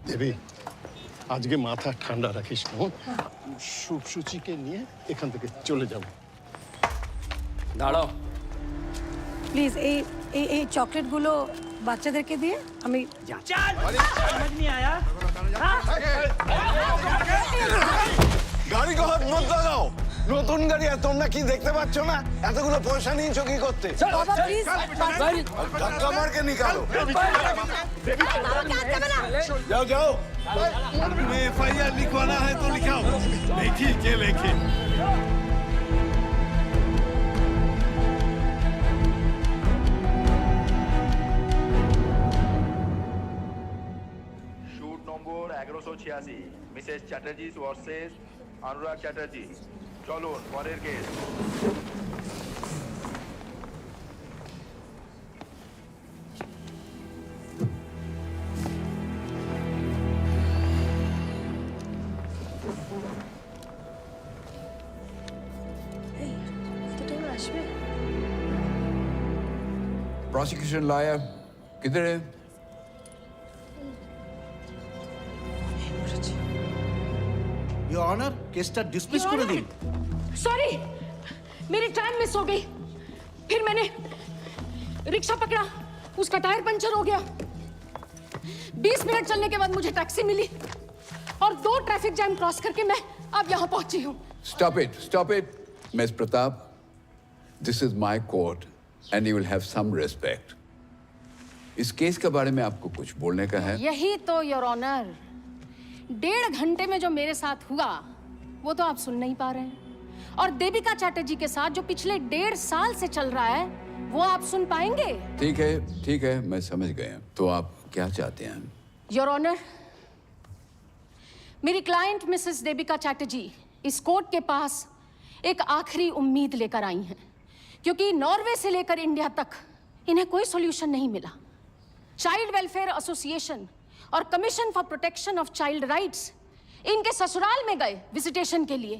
Devi, আজকে মাথা ঠান্ডা রাখিস না। শুভ সূচিকে নিয়ে এখান থেকে চলে যাব। দাঁড়াও প্লিজ এই এই এই চকলেটগুলো বাচ্চাদেরকে দিয়ে আমি समझ नहीं आया। গাড়ি কখন মত লাগাও, নতুন গাড়ি। আর তোমরা কি দেখতে পাচ্ছ না এতগুলো পয়সা নিয়েছো কি করতে? বাবা প্লিজ धक्का मार के निकालो। जाओ जाओ, तुम्हें एफआईआर लिखवाना है तो लिखाओ। लिखी के लिखी। শুট নম্বর 1186, মিসেস চ্যাটার্জি ভার্সেস অনুরাগ চ্যাটার্জি। চলুন পরের কেস। Prosecution lawyer, किधर है? योर ऑनर, केसটা ডিসমিস করে দিন। सॉरी, मेरी ट्रेन मिस हो गई। फिर मैंने रिक्शा पकड़ा, उसका टायर पंचर हो गया। 20 मिनट चलने के बाद मुझे टैक्सी मिली और 2 ट्रैफिक जैम क्रॉस करके मैं अब यहाँ पहुंची हूँ। Stop it, Miss Pratap. This is my court, and you will have some respect. इस केस के बारे में आपको कुछ बोलने का है? यही तो योर ऑनर, 1.5 घंटे में जो मेरे साथ हुआ वो तो आप सुन नहीं पा रहे हैं, और देविका चैटर्जी के साथ जो पिछले 1.5 साल से चल रहा है वो आप सुन पाएंगे? ठीक है, मैं समझ गया। तो आप क्या चाहते हैं? योर ऑनर, मेरी क्लाइंट मिसेस देविका चैटर्जी इस कोर्ट के पास एक आखिरी उम्मीद लेकर आई हैं, क्योंकि नॉर्वे से लेकर इंडिया तक इन्हें कोई सॉल्यूशन नहीं मिला। चाइल्ड वेलफेयर एसोसिएशन और commission for protection of child rights इनके ससुराल में गए विजिटेशन के लिए,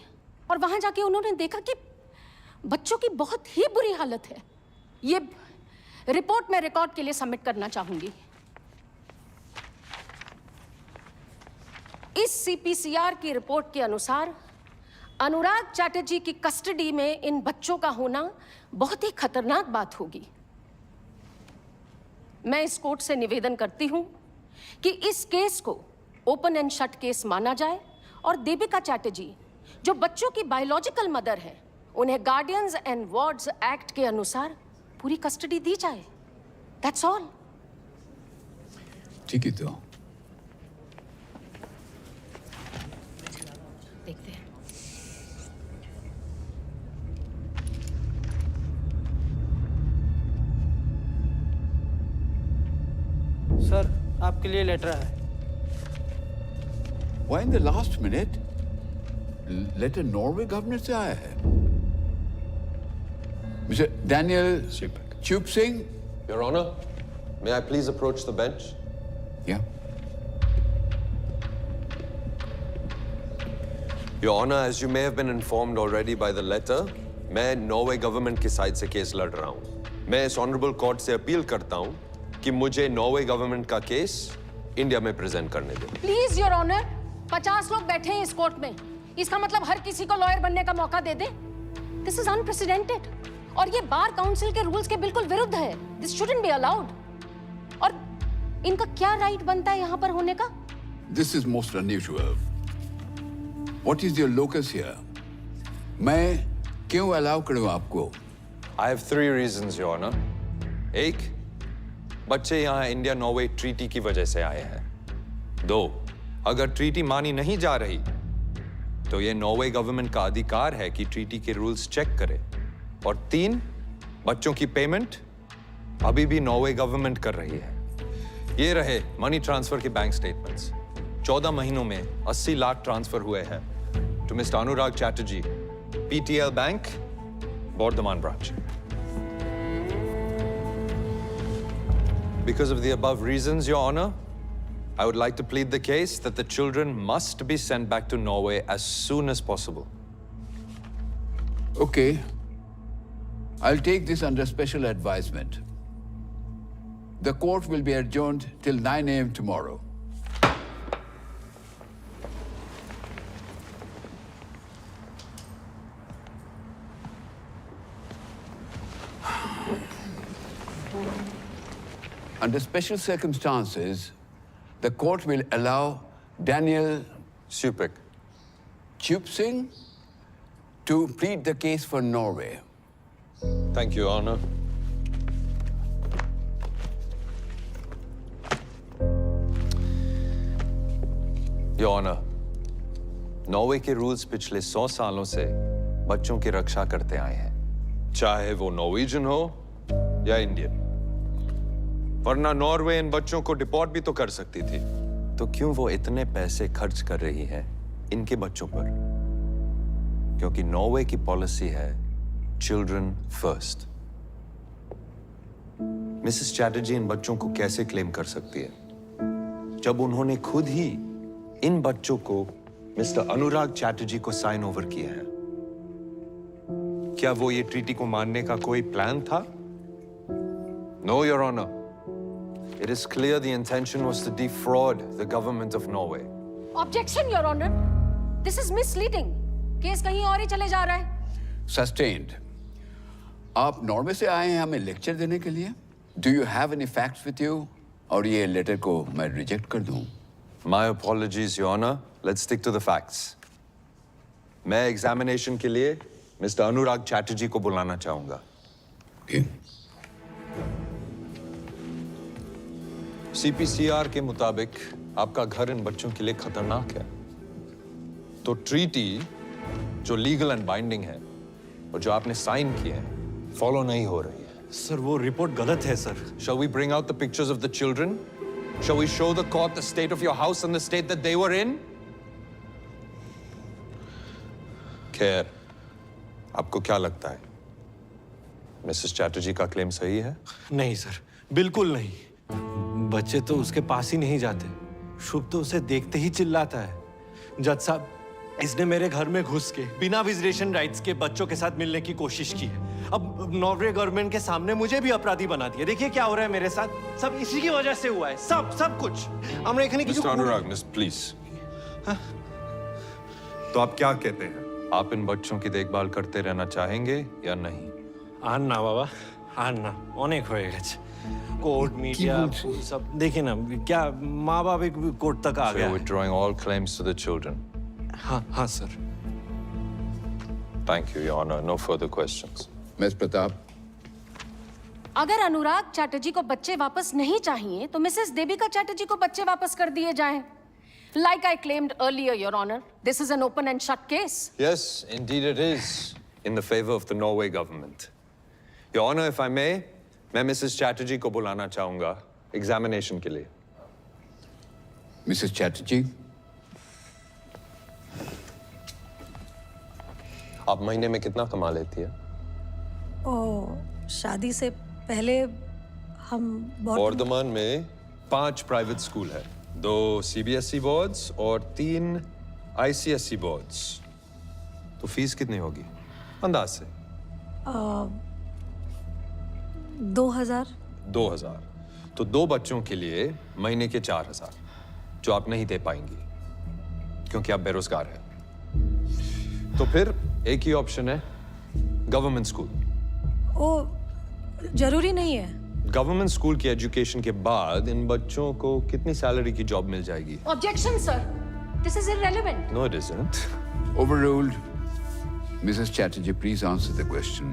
और वहां जाके उन्होंने देखा कि बच्चों की बहुत ही बुरी हालत है। ये रिपोर्ट मैं रिकॉर्ड के लिए सबमिट करना चाहूंगी। इस सीपीसीआर की रिपोर्ट के अनुसार अनुराग चैटर्जी की कस्टडी में इन बच्चों का होना बहुत ही खतरनाक बात होगी। मैं इस कोर्ट से निवेदन करती हूं कि इस केस को ओपन एंड शट केस माना जाए और देविका चैटर्जी जो बच्चों की बायोलॉजिकल मदर है उन्हें गार्डियंस एंड वार्ड्स एक्ट के अनुसार पूरी कस्टडी दी जाए। That's all. ठीक है तो देखते हैं। सर, आपके लिए लेटर है। Why in the last minute? Letter Norway governor से आया है। मिस्टर डैनियल चुप Singh. Your Honor, may I please approach the bench? Yeah. Your Honor, as you may have been informed already by the letter, मैं Norway government की side से case लड़ रहा हूँ। मैं इस ऑनरेबल कोर्ट से अपील करता हूँ कि मुझे नॉर्वे गवर्नमेंट का केस इंडिया में प्रेजेंट करने दें। प्लीज योर ऑनर, 50 लोग बैठे हैं इस कोर्ट में। इसका मतलब हर किसी को लॉयर बनने का मौका दे दे। दिस इज अनप्रेसिडेंटेड और ये बार काउंसिल के रूल्स के बिल्कुल विरुद्ध है। This shouldn't be allowed. और इनका क्या राइट बनता है यहाँ पर होने का? This is most unusual. What is your locus here? मैं क्यों अलाउ करूँ आपको? I have 3 reasons, Your Honor. 1, बच्चे यहाँ इंडिया नॉर्वे ट्रीटी की वजह से आए हैं। 2, अगर ट्रीटी मानी नहीं जा रही तो ये नॉर्वे गवर्नमेंट का अधिकार है कि ट्रीटी के रूल्स चेक करे। और 3, बच्चों की पेमेंट अभी भी नॉर्वे गवर्नमेंट कर रही है। ये रहे मनी ट्रांसफर के बैंक स्टेटमेंट्स। 14 महीनों में 80 लाख ट्रांसफर हुए हैं to Mr Anurag Chatterjee, PTL bank, Bordhaman branch. Because of the above reasons, Your Honor, I would like to plead the case that the children must be sent back to Norway as soon as possible. Okay. I'll take this under special advisement. The court will be adjourned till 9 a.m. tomorrow. Under special circumstances, the court will allow Daniel Chup Singh to plead the case for Norway. Thank you, Your Honor. Your Honor, Norway के rules पिछले 100 सालों से बच्चों की रक्षा करते आए हैं, चाहे वो नॉर्वेजियन हो या इंडियन। वरना नॉर्वे इन बच्चों को डिपोर्ट भी तो कर सकती थी। तो क्यों वो इतने पैसे खर्च कर रही है इनके बच्चों पर? क्योंकि नॉर्वे की पॉलिसी है चिल्ड्रन फर्स्ट। मिसेस चैटर्जी इन बच्चों को कैसे क्लेम कर सकती है जब उन्होंने खुद ही इन बच्चों को मिस्टर अनुराग चैटर्जी को साइन ओवर किया है? क्या वो ये ट्रीटी को मानने का कोई प्लान था? No, your honour. It is clear the intention was to defraud the government of Norway. Objection, Your Honor. This is misleading. Case कहीं और ही चले जा रहा है। Sustained. आप नॉर्वे से आए हैं हमें लेक्चर देने के लिए? Do you have any facts with you? और ये लेटर को मैं रिजेक्ट कर दूं? My apologies, Your Honor. Let's stick to the facts. मैं एग्जामिनेशन के लिए मिस्टर अनुराग चैटर्जी को बुलाना चाहूंगा। Okay. CPCR के मुताबिक आपका घर इन बच्चों के लिए खतरनाक है। तो ट्रीटी जो लीगल एंड बाइंडिंग है और जो आपने साइन किए हैं फॉलो नहीं हो रही है। सर, वो रिपोर्ट गलत है sir. Shall we bring out the pictures of the children? Shall we show the court the state of your house and the state that they were in? खैर, आपको क्या लगता है? मिसेस चैटर्जी का क्लेम सही है? नहीं सर, बिल्कुल नहीं। बच्चे तो उसके पास ही नहीं जाते। शुभ तो उसे देखते ही चिल्लाता है। जज साहब, इसने मेरे घर में घुस के बिना विजिटेशन राइट्स के बच्चों के साथ मिलने की कोशिश की है। अब नॉर्वे गवर्नमेंट के सामने मुझे भी अपराधी बना दिया। देखिए क्या हो रहा है मेरे साथ। सब इसी की वजह से हुआ है। सब कुछ। हमने एखने की मिस्टर अनुराग, मिस प्लीज। तो आप क्या कहते हैं? आप इन बच्चों की देखभाल करते रहना चाहेंगे या नहीं? आन्ना बाबा, आन्ना अनेक हो गए। कोर्ट मीडिया सब देखिए ना, क्या माँ बाप एक कोर्ट तक आ गया। Withdrawing all claims to the children. हाँ sir. Thank you, Your Honor. No further questions. Ms. Pratap. अगर अनुराग चैटर्जी को बच्चे वापस नहीं चाहिए तो मिसेस देविका चैटर्जी को बच्चे वापस कर दिए जाएं। Like I claimed earlier, Your Honor, this is an open and shut case. Yes, indeed it is, in the favor of the Norway government. Your Honor, if I may, मैं Mrs. Chatterjee को बुलाना चाहूँगा examination के लिए. Mrs. Chatterjee. आप महीने में कितना कमा लेती है? शादी से पहले हम वर्धमान में 5 प्राइवेट स्कूल है, 2 CBSE बोर्ड्स और 3 ICSE बोर्ड्स। तो फीस कितनी होगी अंदाज से? 2000। 2000 तो 2 बच्चों के लिए महीने के 4000 जो आप नहीं दे पाएंगी क्योंकि आप बेरोजगार हैं। तो फिर एक ही ऑप्शन है, गवर्नमेंट स्कूल। जरूरी नहीं है। गवर्नमेंट स्कूल की एजुकेशन के बाद इन बच्चों को कितनी सैलरी की जॉब मिल जाएगी? Objection, sir. This is irrelevant. No, it isn't. Overruled. Mrs. Chatterjee, please answer the question.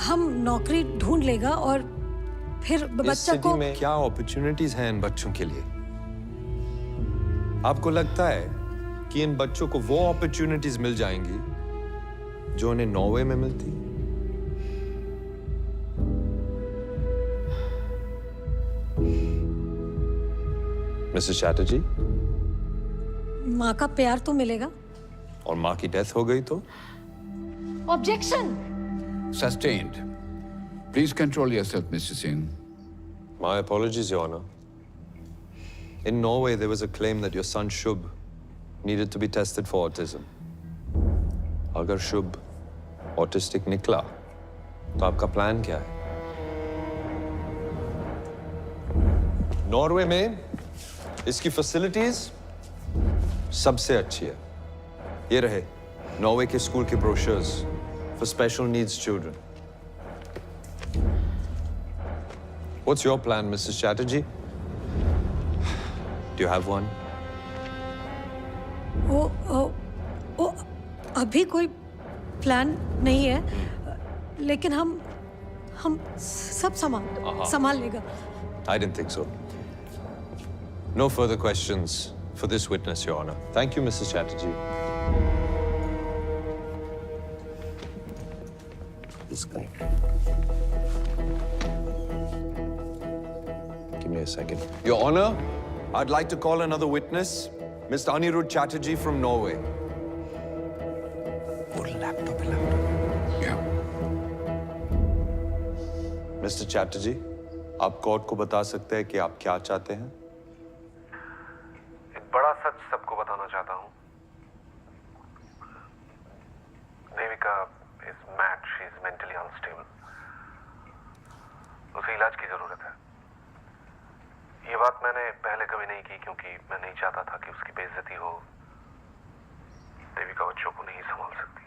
हम नौकरी ढूंढ लेगा और फिर इस बच्चा सिटी को में क्या अपॉर्चुनिटीज हैं इन बच्चों के लिए? आपको लगता है कि इन बच्चों को वो अपॉर्चुनिटीज मिल जाएंगी जो उन्हें नॉर्वे में मिलती? मिसेस चैटर्जी, माँ का प्यार तो मिलेगा। और माँ की डेथ हो गई तो? Objection. Sustained. Please control yourself, Mr. Singh. My apologies, Your Honor. In Norway, there was a claim that your son Shubh needed to be tested for autism. अगर शुभ ऑटिस्टिक निकला तो आपका प्लान क्या है? नॉर्वे में इसकी फैसिलिटीज सबसे अच्छी है। ये रहे नॉर्वे के स्कूल के brochures for special needs children. What's your plan, Mrs. Chatterjee? Do you have one? ओ, अभी कोई प्लान नहीं है, लेकिन हम सब संभाल लेगा। I didn't think so. No further questions for this witness, Your Honor. Thank you, Mrs. Chatterjee. This guy. Give me a second. Your Honor, I'd like to call another witness, Mr. Anirudh Chatterjee from Norway. Mr. Chatterjee, आप court को बता सकते हैं कि आप क्या चाहते हैं? एक बड़ा सच सबको बताना चाहता हूँ। Devika is mad, she is mentally unstable. उसे इलाज की जरूरत है। ये बात मैंने पहले कभी नहीं की क्योंकि मैं नहीं चाहता था कि उसकी बेइज्जती हो। देविका बच्चों को नहीं संभाल सकती।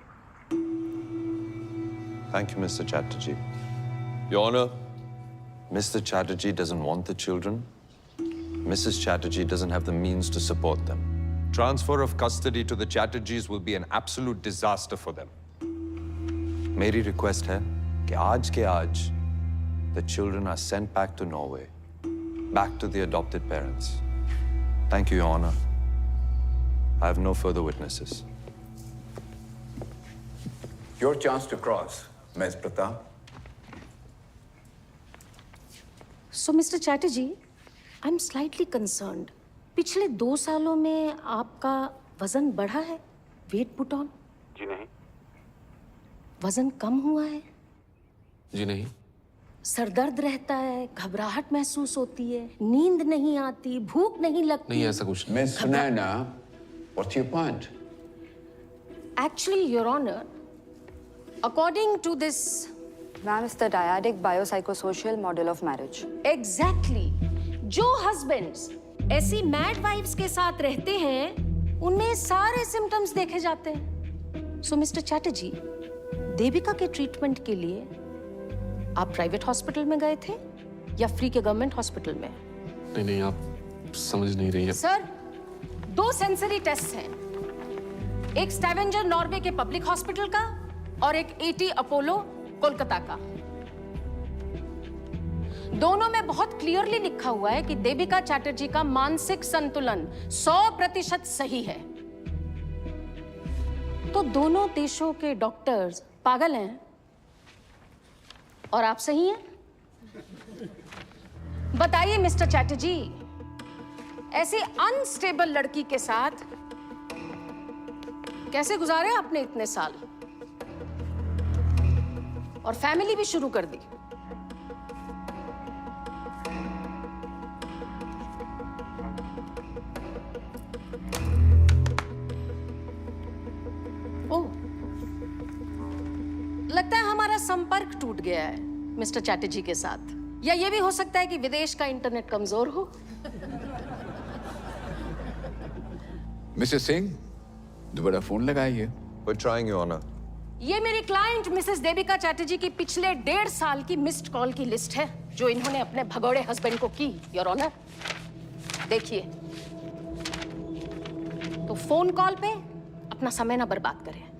Thank you, Mr. Chatterjee. Your Honor, Mr. Chatterjee doesn't want the children. Mrs. Chatterjee doesn't have the means to support them. Transfer of custody to the Chatterjees will be an absolute disaster for them. मेरी request है कि आज के आज the children are sent back to Norway, back to the adopted parents. Thank you, Your Honor. I have no further witnesses. Your chance to cross, Ms. Pratap. So, Mr. Chatterjee, I'm slightly concerned. पिछले 2 सालों में आपका वजन बढ़ा है? Weight put on? जी नहीं। वजन कम हुआ है? जी नहीं। सर दर्द रहता है, घबराहट महसूस होती है, नींद नहीं आती, भूख नहीं लगती? नहीं, ऐसा कुछ नहीं। Miss Sunaina, what's your point? Actually, Your Honor, according to this... Ma'am, it's the dyadic biopsychosocial model of marriage. Exactly. जो husbands ऐसी mad wives के साथ रहते हैं, उनमें सारे symptoms देखे जाते हैं। So, Mr. Chatterjee, देविका के ट्रीटमेंट के लिए आप प्राइवेट हॉस्पिटल में गए थे या फ्री के गवर्नमेंट हॉस्पिटल में? नहीं, आप समझ नहीं रही हैं। सर, 2 सेंसरी टेस्ट हैं, एक स्टैवेंजर नॉर्वे के पब्लिक हॉस्पिटल का और एक एटी अपोलो कोलकाता का। दोनों में बहुत क्लियरली लिखा हुआ है कि देविका चैटर्जी का मानसिक संतुलन 100% सही है। तो दोनों देशों के डॉक्टर्स पागल हैं और आप सही हैं? बताइए मिस्टर चैटर्जी, ऐसी अनस्टेबल लड़की के साथ कैसे गुजारे आपने इतने साल और फैमिली भी शुरू कर दी? ओह, लगता है हमारा संपर्क टूट गया है मिस्टर चैटर्जी के साथ, या ये भी हो सकता है कि विदेश का इंटरनेट कमजोर हो। मिसेस सिंह, दोबारा फोन लगाइए। We're trying, Your Honor. ये मेरी क्लाइंट मिसेस देविका चैटर्जी की पिछले 1.5 साल की मिस्ड कॉल की लिस्ट है जो इन्होंने अपने भगोड़े हस्बैंड को की, योर ऑनर। देखिए, तो फोन कॉल पे अपना समय ना बर्बाद करें।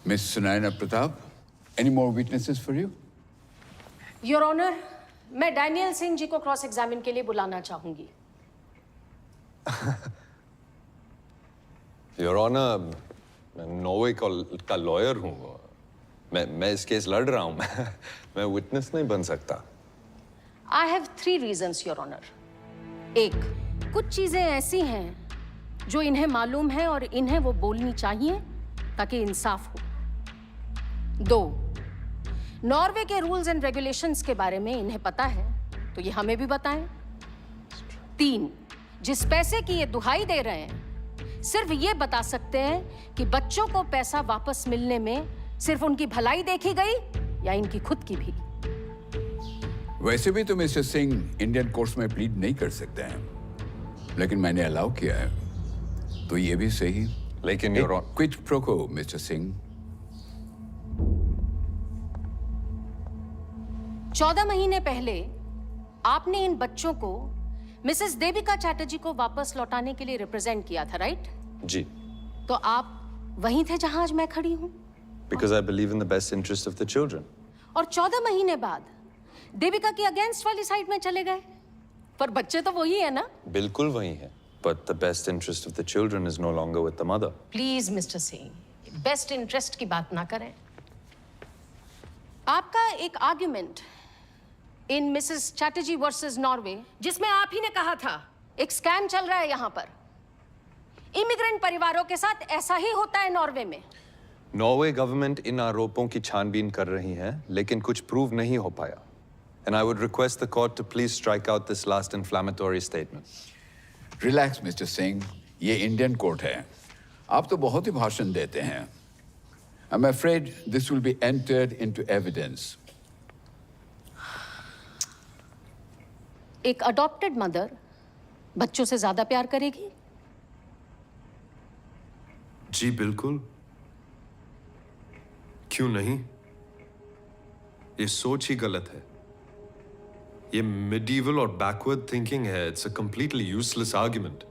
Miss Sunaina Pratap, any more witnesses for you? Your honour, मैं डैनियल सिंह जी को क्रॉस एग्जामिन के लिए बुलाना चाहूंगी। योर ऑनर, मैं नॉर्वे का लॉयर हूँ। मैं इस केस लड़ रहा हूँ। मैं विटनेस नहीं बन सकता। I have 3 reasons your honour. 1, कुछ चीजें ऐसी हैं जो इन्हें मालूम है और इन्हें वो बोलनी चाहिए ताकि इंसाफ हो। 2, नॉर्वे के रूल्स एंड रेगुलेशंस के बारे में इन्हें पता है तो ये हमें भी बताएं। 3, जिस पैसे की ये दुहाई दे रहे हैं सिर्फ ये बता सकते हैं कि बच्चों को पैसा वापस मिलने में सिर्फ उनकी भलाई देखी गई या इनकी खुद की भी। वैसे भी तो मिस्टर सिंह इंडियन कोर्ट्स में प्लीड नहीं कर सकते हैं, लेकिन मैंने अलाउ किया है तो ये भी सही। लेकिन your honour, quid pro Mr Singh. 14 महीने पहले आपने इन बच्चों को मिसेस देविका चैटर्जी को वापस लौटाने के लिए रिप्रेजेंट किया था, राइट? जी। तो आप वहीं थे जहां आज मैं खड़ी हूं। Because I believe in the best interest of the children. और 14 महीने बाद देविका की अगेंस्ट वाली साइड में चले गए, पर बच्चे तो वही है ना? बिल्कुल वही है। But the best interest of the children is no longer with the mother. Please mister Singh, best interest की बात ना करें। आपका एक argument in Mrs Chatterjee versus Norway, जिसमें आप ही ने कहा था एक स्कैम चल रहा है यहाँ पर, इमिग्रेंट परिवारों के साथ ऐसा ही होता है नॉर्वे में। नॉर्वे गवर्नमेंट इन आरोपों की छानबीन कर रही है, लेकिन कुछ प्रूव नहीं हो पाया। And I would request the court to please strike out this last inflammatory statement. Relax mister Singh, ये इंडियन कोर्ट है। आप तो बहुत ही भाषण देते हैं। I'm afraid this will be entered into evidence. एक अडॉप्टेड मदर बच्चों से ज्यादा प्यार करेगी? जी बिल्कुल, क्यों नहीं? ये सोच ही गलत है। ये मिडीवल और बैकवर्ड थिंकिंग है। It's a completely useless argument.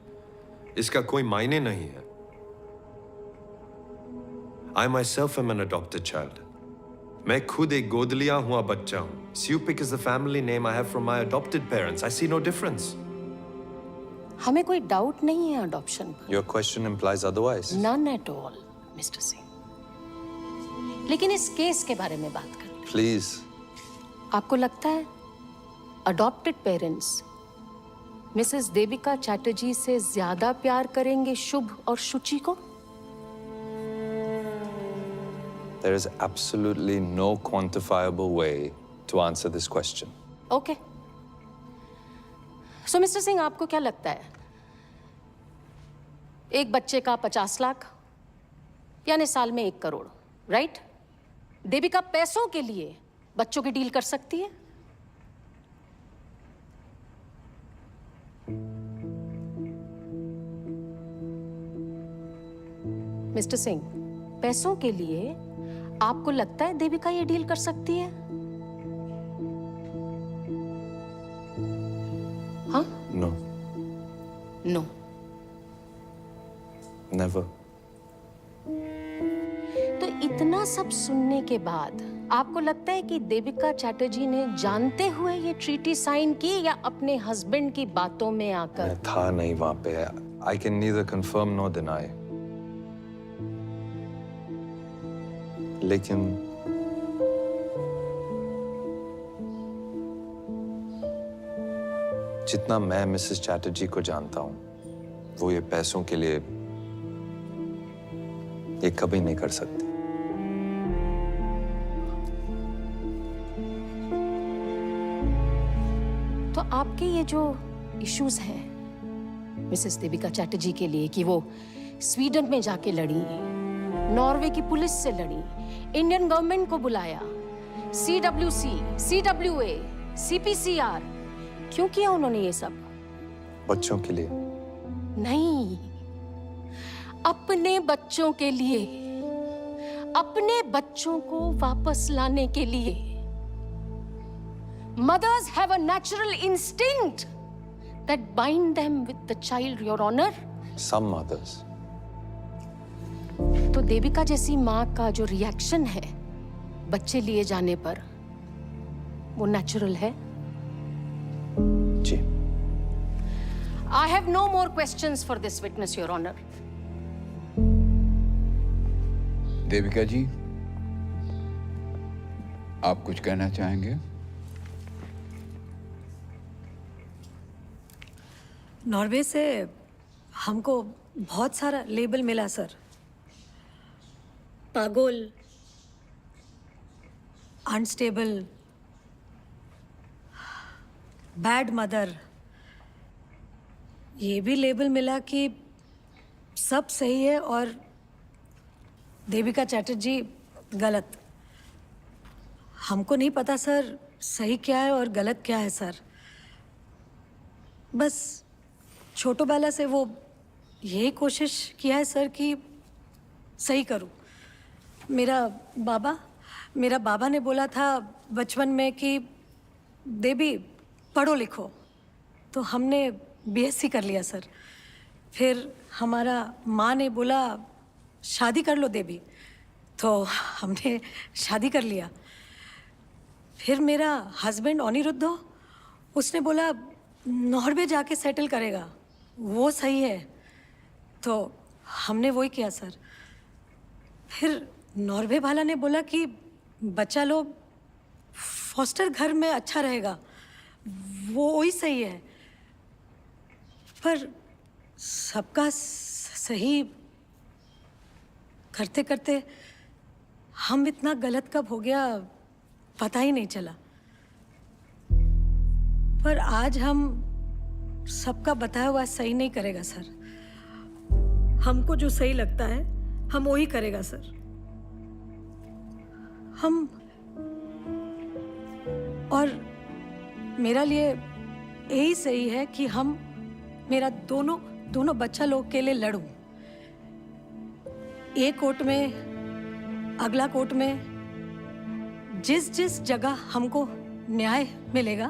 इसका कोई मायने नहीं है। I myself am an adopted child. मैं खुद एक गोद लिया हुआ बच्चा हूं। Supik is the family name I have from my adopted parents. I see no difference. हमें कोई डाउट नहीं है अडॉप्शन पर। Your question implies otherwise. None at all, mister Singh. लेकिन इस केस के बारे में बात करें। Please. आपको लगता है adopted parents Mrs Devika Chatterjee से ज्यादा प्यार करेंगे शुभ और शुचि को? There is absolutely no quantifiable way to answer this question. Okay. So, mister Singh, आपको क्या लगता है? एक बच्चे का 50 लाख यानी साल में 1 करोड़, राइट? देविका पैसों के लिए बच्चों की डील कर सकती है? मिस्टर सिंह, पैसों के लिए आपको लगता है देविका ये डील कर सकती है? हाँ? No, no. नेवर। तो इतना सब सुनने के बाद आपको लगता है कि देविका चैटर्जी ने जानते हुए ये ट्रीटी साइन की या अपने हस्बैंड की बातों में आकर? मैं था नहीं वहां पे। I can neither confirm nor deny. लेकिन जितना मैं मिसेस चैटर्जी को जानता हूं, वो ये पैसों के लिए ये कभी नहीं कर सकती। तो आपके ये जो इश्यूज हैं मिसेस देविका चैटर्जी के लिए कि वो स्वीडन में जाके लड़ी, नॉर्वे की पुलिस से लड़ी, इंडियन गवर्नमेंट को बुलाया, CWC, CWA, CPCR, क्यों किया उन्होंने ये सब? बच्चों के लिए नहीं, अपने बच्चों के लिए, अपने बच्चों को वापस लाने के लिए। Mothers have a natural instinct that bind them with the child, Your Honor. Some mothers. तो देविका जैसी माँ का जो रिएक्शन है बच्चे लिए जाने पर, वो नेचुरल है? जी। I have no more questions for this witness, Your Honor. Devika जी, आप कुछ कहना चाहेंगे? नॉर्वे से हमको बहुत सारा लेबल मिला सर। पागल, अनस्टेबल, बैड मदर, ये भी लेबल मिला कि सब सही है और देविका चैटर्जी गलत। हमको नहीं पता सर सही क्या है और गलत क्या है सर। बस छोटो वाला से वो यही कोशिश किया है सर कि सही करूं। मेरा बाबा ने बोला था बचपन में कि देवी पढ़ो लिखो, तो हमने BSc कर लिया सर। फिर हमारा माँ ने बोला शादी कर लो देवी, तो हमने शादी कर लिया। फिर मेरा हस्बैंड अनिरुद्ध, उसने बोला नॉर्वे जाके सेटल करेगा, वो सही है, तो हमने वही किया सर। फिर नॉर्वे वाला ने बोला कि बच्चा लोग फॉस्टर घर में अच्छा रहेगा, वो वही सही है। पर सबका सही करते करते हम इतना गलत कब हो गया पता ही नहीं चला। पर आज हम सबका बताया हुआ सही नहीं करेगा सर। हमको जो सही लगता है हम वही करेगा सर। हम और मेरा लिए यही सही है कि हम मेरा दोनों बच्चा लोग के लिए लड़ूं। एक कोर्ट में, अगला कोर्ट में, जिस जगह हमको न्याय मिलेगा,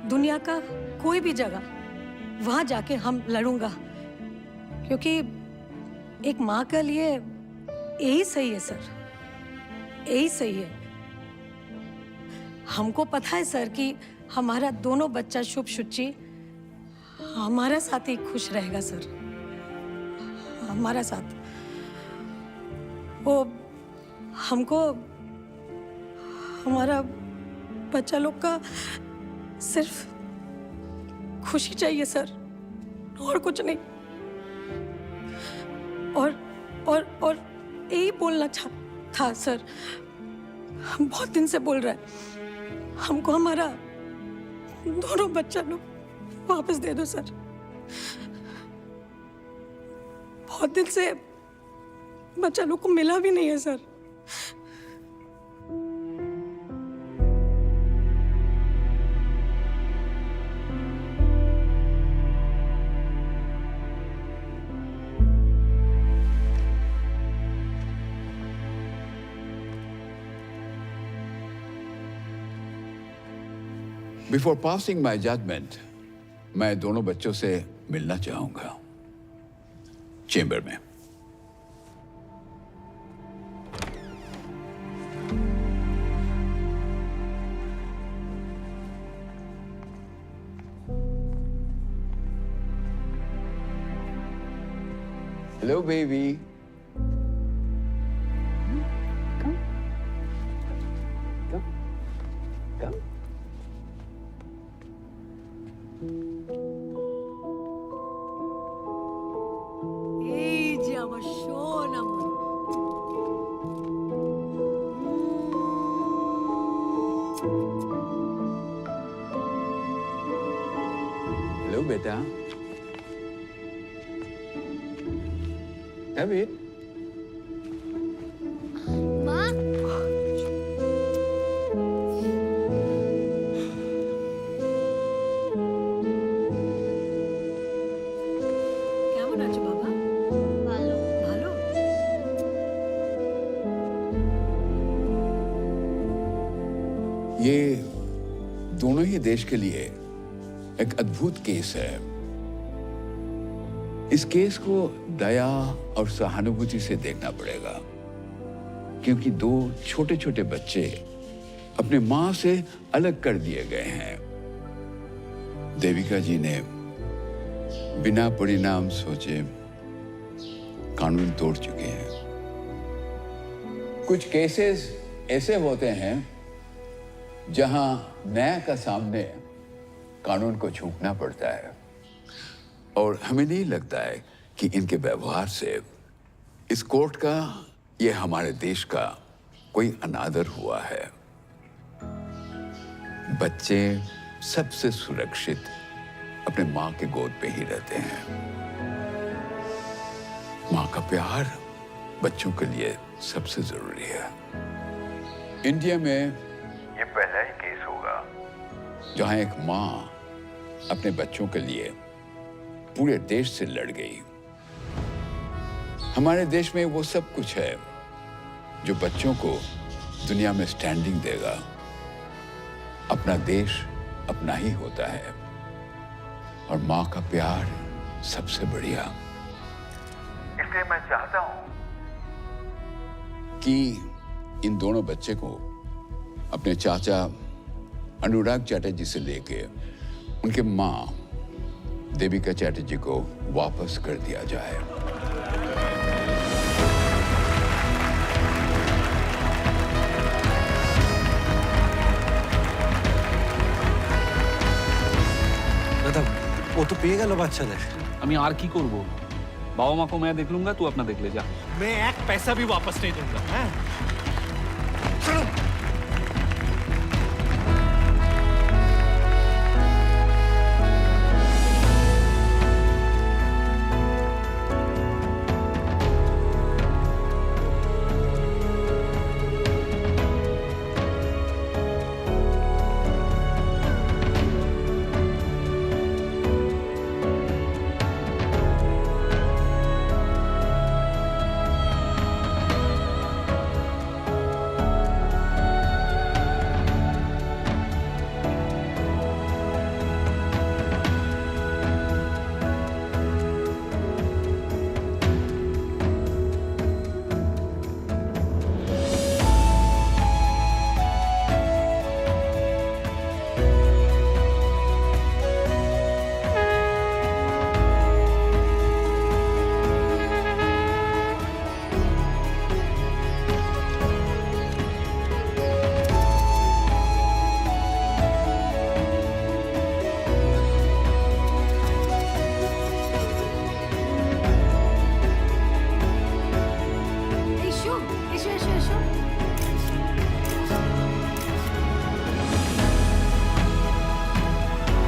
दुनिया का कोई भी जगह, वहां जाके हम लड़ूंगा, क्योंकि एक माँ के लिए यही सही है सर, यही सही है। हमको पता है सर कि हमारा दोनों बच्चा शुभ शुचि हमारा साथ ही खुश रहेगा सर, हमारा साथ। वो हमको हमारा बच्चा लोग का सिर्फ खुशी चाहिए सर, और कुछ नहीं। और यही बोलना था सर, हम बहुत दिन से बोल रहे हैं, हमको हमारा दोनों बच्चा लोग वापस दे दो सर। बहुत दिन से बच्चा लोग को मिला भी नहीं है sir. Before passing my judgment, मैं दोनों बच्चों से मिलना चाहूंगा चेंबर में। Hello baby. এই যে আমার সোনামণি। हेलो बेटा। David. माँ। কেমন আছো বাবা? ভালো। ভালো? ये दोनों ही देश के लिए एक अद्भुत केस है। इस केस को दया और सहानुभूति से देखना पड़ेगा, क्योंकि दो छोटे छोटे बच्चे अपने मां से अलग कर दिए गए हैं। देविका जी ने बिना परिणाम सोचे कानून तोड़ चुके हैं। कुछ केसेस ऐसे होते हैं जहां न्याय का सामने कानून को झुकना पड़ता है, और हमें नहीं लगता है कि इनके व्यवहार से इस कोर्ट का, ये हमारे देश का कोई अनादर हुआ है। बच्चे सबसे सुरक्षित अपने मां के गोद पे ही रहते हैं। मां का प्यार बच्चों के लिए सबसे जरूरी है। इंडिया में ये पहला ही केस होगा जहां एक मां अपने बच्चों के लिए पूरे देश से लड़ गई। हमारे देश में वो सब कुछ है जो बच्चों को दुनिया में स्टैंडिंग देगा। अपना देश अपना ही होता है, और मां का प्यार सबसे बढ़िया। इसलिए मैं चाहता हूं कि इन दोनों बच्चे को अपने चाचा अनुराग चैटर्जी से लेके उनके मां देविका चैटर्जी को वापस कर दिया जाए। দাদা, ও তো পেয়ে গেল বাচ্চাদের। আমি আর কি করব? বাবা মা को मैं देख लूंगा, तू अपना देख ले जा। मैं एक पैसा भी वापस नहीं दूंगा।